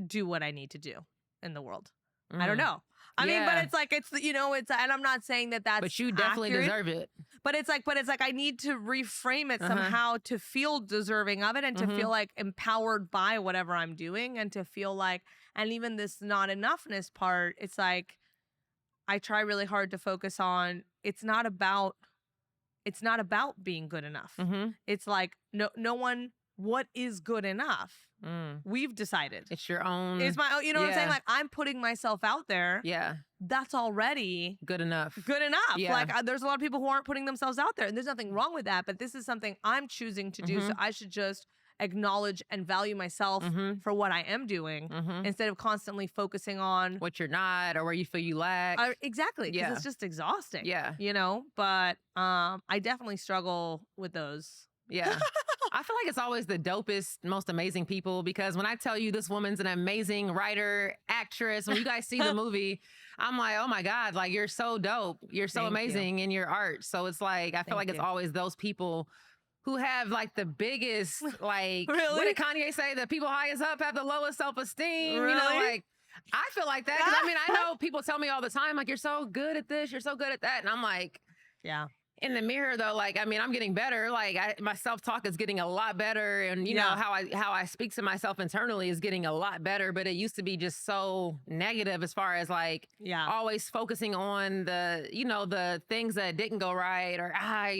do what I need to do in the world. I don't know. I mean, but it's like, you know, it's, and I'm not saying that that's but you definitely accurate, deserve it. But it's like I need to reframe it somehow to feel deserving of it and to feel like empowered by whatever I'm doing and to feel like, and even this not enoughness part, it's like, I try really hard to focus on, it's not about being good enough. It's like, no one, what is good enough? We've decided. It's your own. It's my own, you know what I'm saying? Like, I'm putting myself out there. Yeah. That's already good enough. Good enough. Yeah. Like, there's a lot of people who aren't putting themselves out there, and there's nothing wrong with that, but this is something I'm choosing to do, so I should just acknowledge and value myself for what I am doing instead of constantly focusing on what you're not or where you feel you lack. Exactly. Because it's just exhausting. Yeah. You know, but I definitely struggle with those. Yeah. I feel like it's always the dopest, most amazing people, because when I tell you this woman's an amazing writer, actress, when you guys see the movie, I'm like, oh my God, like, you're so dope. You're so amazing in your art. So it's like, I feel like it's always those people who have like the biggest, like, what did Kanye say? The people highest up have the lowest self-esteem. Really? You know, like, I feel like that. 'Cause I mean, I know people tell me all the time, like, you're so good at this, you're so good at that. And I'm like, yeah. In the mirror though, like, I mean, I'm getting better. Like, my self-talk is getting a lot better. And you know, how I speak to myself internally is getting a lot better. But it used to be just so negative as far as like, always focusing on the, you know, the things that didn't go right, or how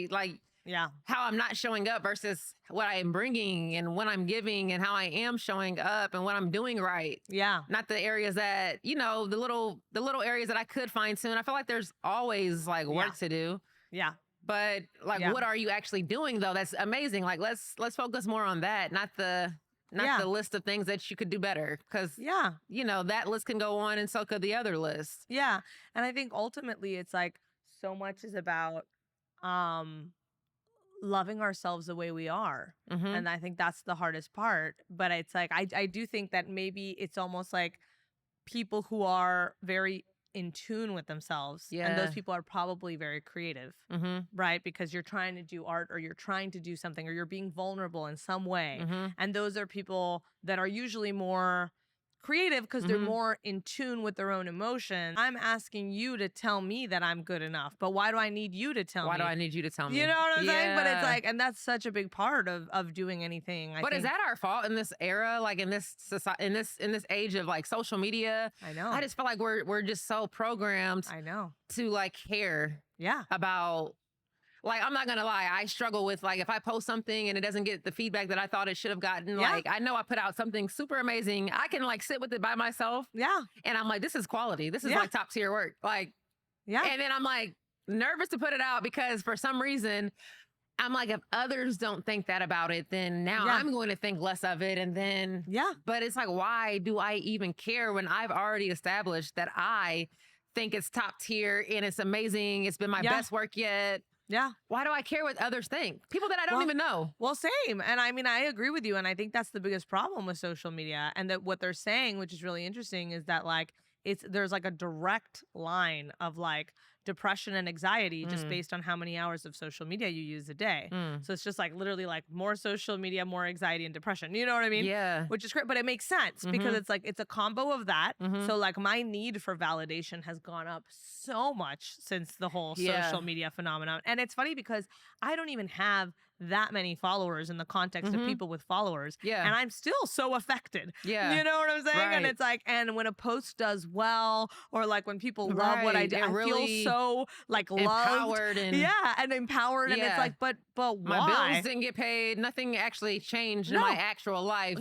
I'm not showing up versus what I am bringing and what I'm giving and how I am showing up and what I'm doing right. Yeah. Not the areas that, you know, the little areas that I could fine tune. I feel like there's always like work to do. Yeah. But like, what are you actually doing though? That's amazing. Like, let's focus more on that, not the list of things that you could do better. Because you know, that list can go on, and so could the other list. Yeah, and I think ultimately it's like so much is about loving ourselves the way we are, and I think that's the hardest part. But it's like I do think that maybe it's almost like people who are very in tune with themselves, and those people are probably very creative, right? Because you're trying to do art, or you're trying to do something, or you're being vulnerable in some way, and those are people that are usually more creative because they're more in tune with their own emotions. I'm asking you to tell me that I'm good enough, but why do I need you to tell me? Why do I need you to tell me? You know what I'm saying? But it's like, and that's such a big part of doing anything. I think. Is that our fault in this era? Like, in this society, in this age of like social media? I know. I just feel like we're just so programmed. I know. To like care. Yeah. About. Like, I'm not gonna lie, I struggle with, like, if I post something and it doesn't get the feedback that I thought it should have gotten, like, I know I put out something super amazing. I can, like, sit with it by myself. Yeah. And I'm like, this is quality. This is, like, top tier work. Like, and then I'm, like, nervous to put it out because for some reason, I'm like, if others don't think that about it, then now I'm going to think less of it. And then, but it's like, why do I even care when I've already established that I think it's top tier and it's amazing. It's been my best work yet. Yeah. Why do I care what others think? People that I don't even know. Well, same. And I mean, I agree with you. And I think that's the biggest problem with social media. And that what they're saying, which is really interesting, is that like, there's like a direct line of like depression and anxiety just based on how many hours of social media you use a day. So it's just like literally like more social media, more anxiety and depression. You know what I mean? Yeah. Which is great, but it makes sense because it's like, it's a combo of that. So like my need for validation has gone up so much since the whole social media phenomenon. And it's funny because I don't even have that many followers in the context of people with followers. Yeah. And I'm still so affected. Yeah. You know what I'm saying? Right. And it's like, and when a post does well, or like when people love what I do, I really feel so like empowered loved. And empowered. And it's like, but why? My bills didn't get paid. Nothing actually changed in my actual life.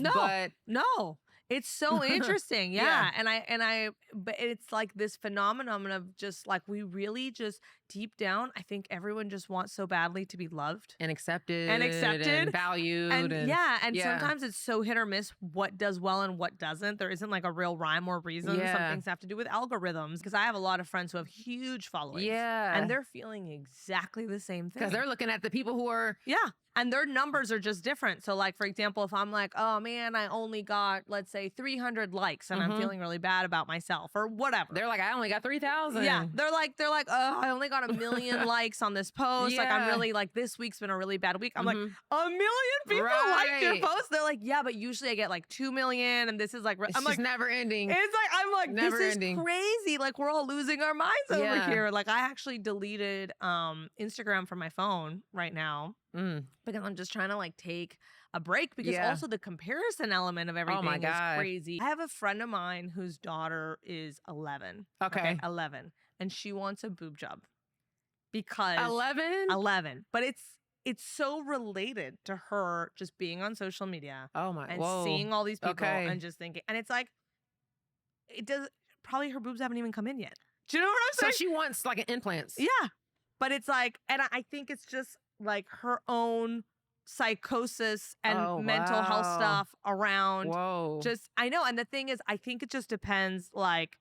No. It's so interesting. And but it's like this phenomenon of just like, we really just deep down, I think everyone just wants so badly to be loved and accepted and valued. And sometimes it's so hit or miss what does well and what doesn't. There isn't like a real rhyme or reason. Some things have to do with algorithms, because I have a lot of friends who have huge followings. Yeah. And they're feeling exactly the same thing. Because they're looking at the people who are... Yeah. And their numbers are just different. So like, for example, if I'm like, oh man, I only got, let's say 300 likes and I'm feeling really bad about myself or whatever. They're like, I only got 3,000. Yeah. They're like, oh, I only got 1 million likes on this post. Like, I'm really like, this week's been a really bad week. I'm like, 1 million people liked your post. They're like, yeah, but usually I get like 2 million. And this is like, it's I'm just like, never ending. It's like, I'm like, never this ending. is crazy. Like, we're all losing our minds over here. Like, I actually deleted Instagram from my phone right now. Because I'm just trying to like take a break, because also the comparison element of everything is crazy. I have a friend of mine whose daughter is 11. Okay. 11. And she wants a boob job because 11. But it's so related to her just being on social media. Oh my. And seeing all these people and just thinking, and it's like, it does probably her boobs haven't even come in yet. Do you know what I'm saying? So she wants like an implants. Yeah. But it's like, and I think it's just like her own psychosis and mental health stuff around just, I know. And the thing is, I think it just depends. Like,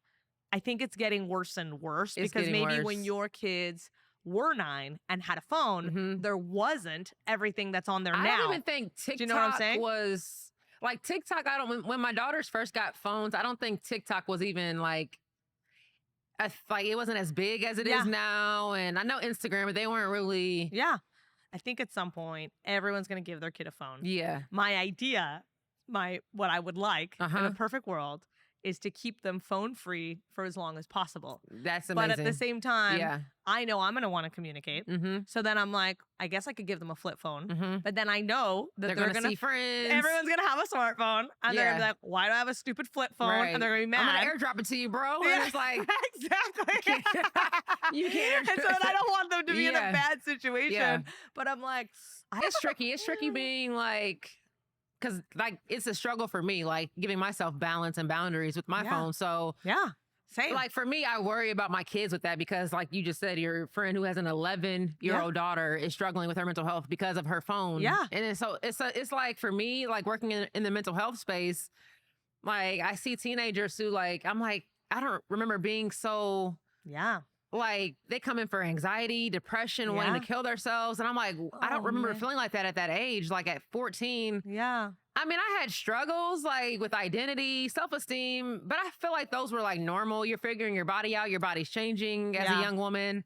I think it's getting worse and worse, because maybe when your kids were 9 and had a phone, there wasn't everything that's on there now. I don't even think TikTok Do you know what I'm saying? was like TikTok. When my daughters first got phones, I don't think TikTok was even like it wasn't as big as it is now. And I know Instagram, but they weren't really. Yeah. I think at some point, everyone's going to give their kid a phone. Yeah. My idea, what I would like in a perfect world is to keep them phone free for as long as possible. That's amazing. But at the same time, I know I'm going to want to communicate. So then I'm like, I guess I could give them a flip phone. But then I know that they're going to see friends. Everyone's going to have a smartphone. And they're going to be like, why do I have a stupid flip phone? And they're going to be mad. I'm going to airdrop it to you, bro. And it's like, exactly. You can't. And so I don't want them to be in a bad situation. But I'm like, it's tricky. It's tricky being like, because like it's a struggle for me, like giving myself balance and boundaries with my phone. So same. Like for me, I worry about my kids with that, because like you just said, your friend who has an 11-year-old daughter is struggling with her mental health because of her phone. Yeah. And then, so it's like for me, like working in the mental health space, like I see teenagers who like, I'm like, I don't remember being so like they come in for anxiety, depression, wanting to kill themselves. And I'm like, I don't remember feeling like that at that age, like at 14. Yeah. I mean, I had struggles like with identity, self-esteem, but I feel like those were like normal. You're figuring your body out. Your body's changing as a young woman.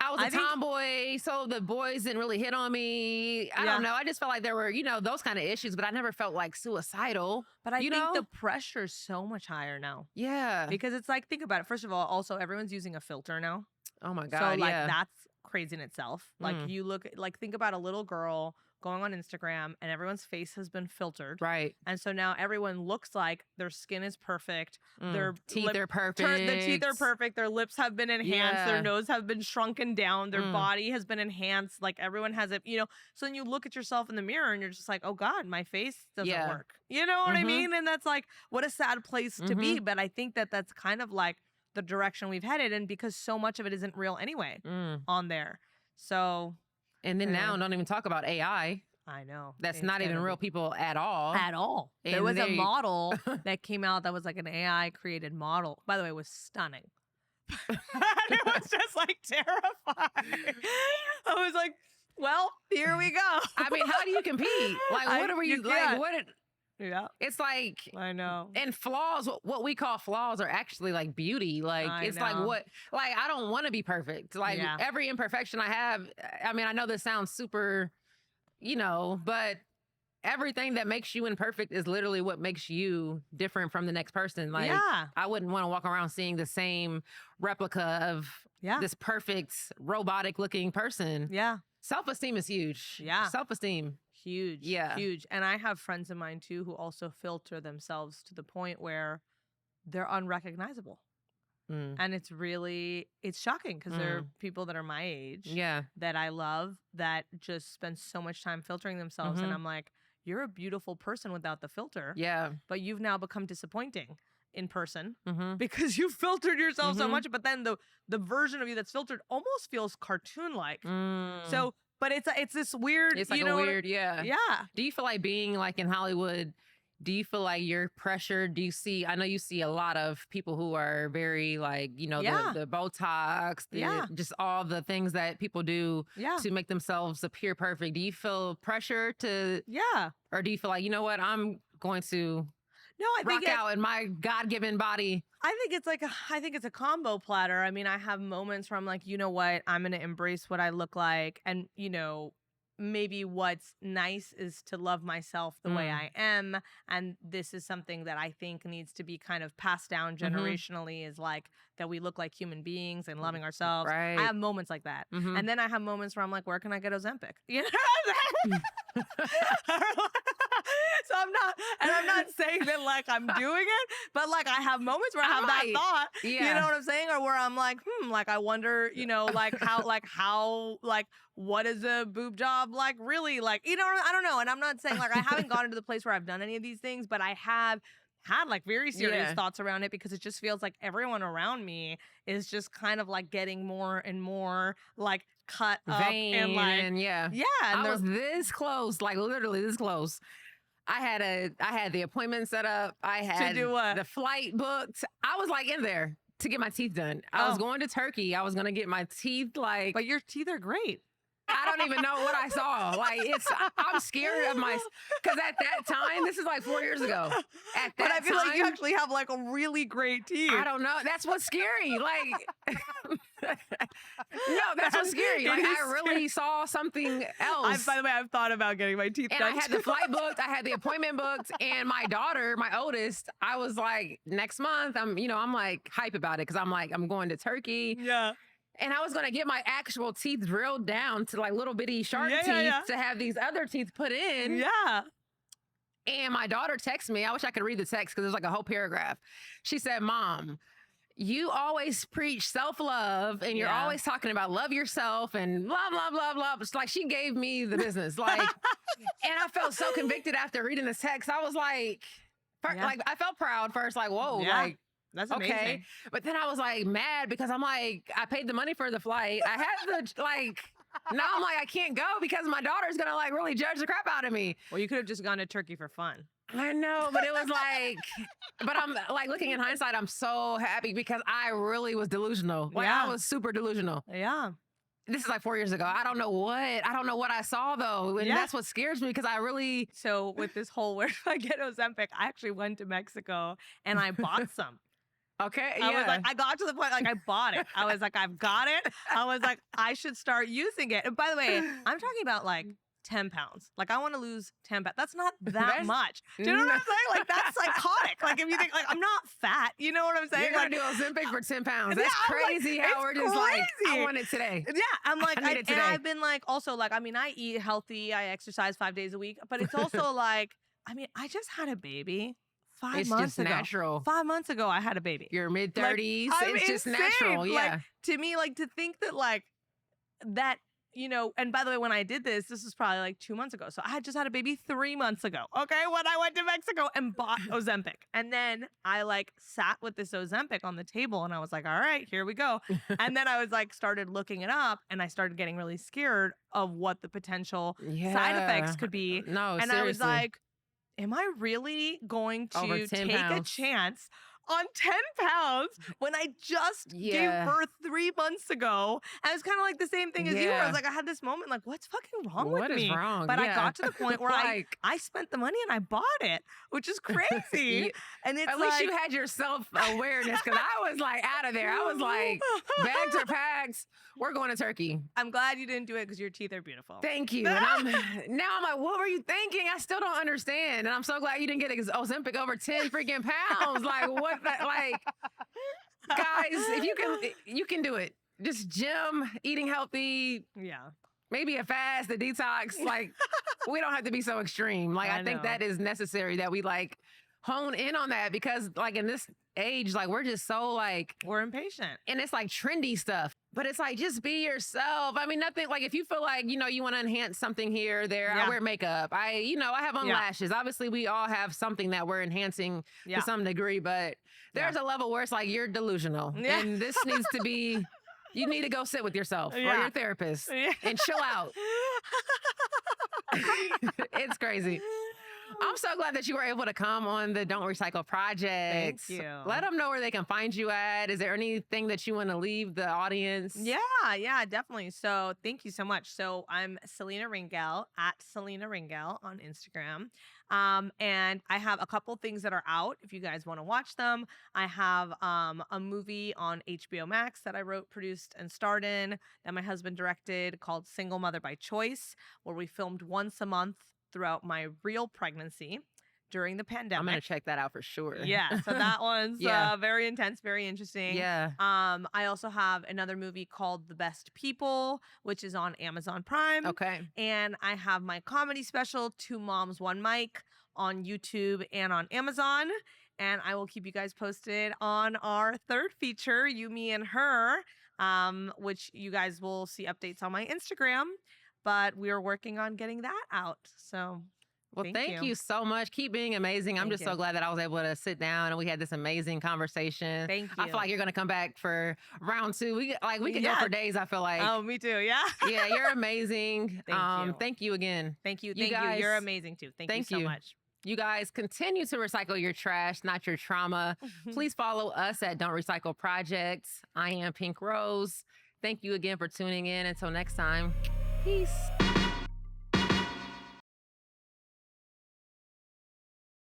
I was a tomboy, so the boys didn't really hit on me. I don't know. I just felt like there were, those kind of issues, but I never felt like suicidal. But I think the pressure's so much higher now. Yeah. Because it's like, think about it. First of all, also everyone's using a filter now. Oh my God. So like that's crazy in itself. Like you look, like think about a little girl going on Instagram and everyone's face has been filtered. Right. And so now everyone looks like their skin is perfect. Their teeth are perfect. The teeth are perfect. Their lips have been enhanced. Their nose have been shrunken down. Their body has been enhanced. Like everyone has it, So then you look at yourself in the mirror and you're just like, oh God, my face doesn't work. You know what I mean? And that's like, what a sad place to be. But I think that that's kind of like the direction we've headed. And because so much of it isn't real anyway on there. So... And then now, don't even talk about AI. I know. That's not even real people at all. At all. There was a model that came out that was like an AI created model. By the way, it was stunning. It was just like terrifying. I was like, well, here we go. I mean, how do you compete? Like, what are you like? What? Yeah. It's like, I know. And flaws, what we call flaws are actually like beauty. Like, it's like I don't want to be perfect. Like every imperfection I have, I mean, I know this sounds super, but everything that makes you imperfect is literally what makes you different from the next person. Like, I wouldn't want to walk around seeing the same replica of this perfect robotic looking person. Yeah. Self-esteem is huge. Yeah. Self-esteem. Huge. Yeah. Huge. And I have friends of mine too who also filter themselves to the point where they're unrecognizable. And it's shocking because there are people that are my age that I love that just spend so much time filtering themselves. And I'm like, you're a beautiful person without the filter. Yeah. But you've now become disappointing in person Mm-hmm. because you filtered yourself so Mhm. much, but then the version of you that's filtered almost feels cartoon-like. So, but it's this weird, It's like you a know what weird, yeah. yeah. Do you feel like being like in Hollywood? Do you feel like you're pressured? Do you see? I know you see a lot of people who are very like, Yeah. the Botox, Yeah. just all the things that people do Yeah. to make themselves appear perfect. Do you feel pressure to, Yeah. or do you feel like, you know what, I'm going to No, I rock think out in my God-given body? I think it's like I think it's a combo platter. I mean, I have moments where I'm like, you know what, I'm gonna embrace what I look like, and maybe what's nice is to love myself the way I am, and this is something that I think needs to be kind of passed down generationally. Is like that we look like human beings and loving ourselves. Right. I have moments like that, Mhm. and then I have moments where I'm like, where can I get Ozempic? You know. So I'm not saying that like I'm doing it, but like I have moments where I have that Right. thought, you Yeah. know what I'm saying? Or where I'm like, like I wonder, like how, what is a boob job like really like, I don't know. And I'm not saying like I haven't gotten to the place where I've done any of these things, but I have had like very serious Yeah. thoughts around it because it just feels like everyone around me is just kind of like getting more and more like cut up Vain and like, and yeah. and I they're was this close, like literally this close. I had the appointment set up. I had do what? the flight booked. I was like in there to get my teeth done. I was Oh. going to Turkey. I was gonna get my teeth like. But your teeth are great. I don't even know what I saw. Like I'm scared of my, because at that time, this is like 4 years ago. At that But I feel time, like you actually have like a really great teeth. I don't know. That's what's scary. Like, no, that's what's scary. It Like, is I really saw something else. By the way, I've thought about getting my teeth And done. I had too. the flight booked. I had the appointment booked. And my daughter, my oldest, I was like, next month, I'm like hype about it because I'm like, I'm going to Turkey. Yeah. And I was going to get my actual teeth drilled down to like little bitty shark Yeah, teeth yeah, yeah. to have these other teeth put in. Yeah. And my daughter texted me. I wish I could read the text because there's like a whole paragraph. She said, Mom, you always preach self-love and you're Yeah. always talking about love yourself and blah, blah, blah, blah. It's like she gave me the business. Like, and I felt so convicted after reading this text. I was like, Yeah. like I felt proud first, like, whoa, Yeah. like, That's amazing. okay. But then I was like mad because I'm like, I paid the money for the flight. I had the, like, now I'm like, I can't go because my daughter's going to like really judge the crap out of me. Well, you could have just gone to Turkey for fun. I know, but it was like, but I'm like looking in hindsight, I'm so happy because I really was delusional. Like Yeah. I was super delusional. Yeah. This is like 4 years ago. I don't know what I saw though. And Yeah. that's what scares me because I really, So with this whole where do I get Ozempic, I actually went to Mexico and I bought some. okay. I yeah. was like, I got to the point, like I bought it. I was like, I've got it. I was like, I should start using it. And by the way, I'm talking about like 10 pounds. Like I want to lose 10 pounds. That's not that That's- much. Do you know what I'm saying? Like that's psychotic. Like if you think like I'm not fat, you know what I'm saying? You're Like, going to do Ozempic for 10 pounds. Yeah, That's I'm like, crazy it's how we're just like, I crazy. want it today. yeah, I'm like, I need it and today. I've been like, also like, I mean, I eat healthy, I exercise 5 days a week, but it's also like, I mean, I just had a baby 5 It's months just ago. natural. 5 months ago, I had a baby. Your mid 30s. I'm it's just insane. natural. Like, Yeah. to me, like to think that like that, and by the way, when I did this was probably like 2 months ago. So I had just had a baby 3 months ago. Okay. When I went to Mexico and bought Ozempic. And then I like sat with this Ozempic on the table and I was like, all right, here we go. And then I was like, started looking it up and I started getting really scared of what the potential side effects could be. No, And seriously. I was like, am I really going Over to 10 take pounds. a chance on 10 pounds when I just Yeah. gave birth 3 months ago? And it's kind of like the same thing as you, where I Yeah. was like, I had this moment, like, what's fucking wrong What with is me? wrong? But I Yeah. got to the point where Like- I spent the money and I bought it, which is crazy. You- And it's At like, least you had your self-awareness because I was like out of there. I was like, bags are packed. We're going to Turkey. I'm glad you didn't do it because your teeth are beautiful. Thank you. And now I'm like, what were you thinking? I still don't understand. And I'm so glad you didn't get Ozempic over 10 freaking pounds. Like what? Like, guys, if you can do it. Just gym, eating healthy, Yeah. maybe a fast, a detox. Like we don't have to be so extreme. Like I I think know. that is necessary that we like hone in on that because like in this age, like we're just so like, We're impatient. and it's like trendy stuff. But it's like, just be yourself. I mean, nothing like if you feel like, you want to enhance something here or there, I wear makeup. I have on lashes. Obviously, we all have something that we're enhancing to some degree, but there's a level where it's like, you're delusional. And this needs to be, you need to go sit with yourself or your therapist and chill out. It's crazy. I'm so glad that you were able to come on the Don't Recycle Project. Thank you. Let them know where they can find you at. Is there anything that you want to leave the audience? Yeah, definitely. So thank you so much. So I'm Selina Ringel at Selina Ringel on Instagram. And I have a couple things that are out if you guys want to watch them. I have a movie on HBO Max that I wrote, produced, and starred in that my husband directed called Single Mother by Choice, where we filmed once a month throughout my real pregnancy during the pandemic. I'm going to check that out for sure. Yeah. So that one's very intense, very interesting. Yeah. I also have another movie called The Best People, which is on Amazon Prime. Okay. And I have my comedy special, Two Moms, One Mic, on YouTube and on Amazon. And I will keep you guys posted on our third feature, You, Me, and Her, which you guys will see updates on my Instagram. But we are working on getting that out. So, well, thank you so much. Keep being amazing. I'm just so glad that I was able to sit down and we had this amazing conversation. Thank you. I feel like you're going to come back for round 2. We could go for days, I feel like. Oh, me too. Yeah. Yeah, you're amazing. Thank you again. Thank you. Thank you. You're amazing too. Thank you so much. You guys continue to recycle your trash, not your trauma. Please follow us at Don't Recycle Projects. I am Pink Rose. Thank you again for tuning in. Until next time. Peace.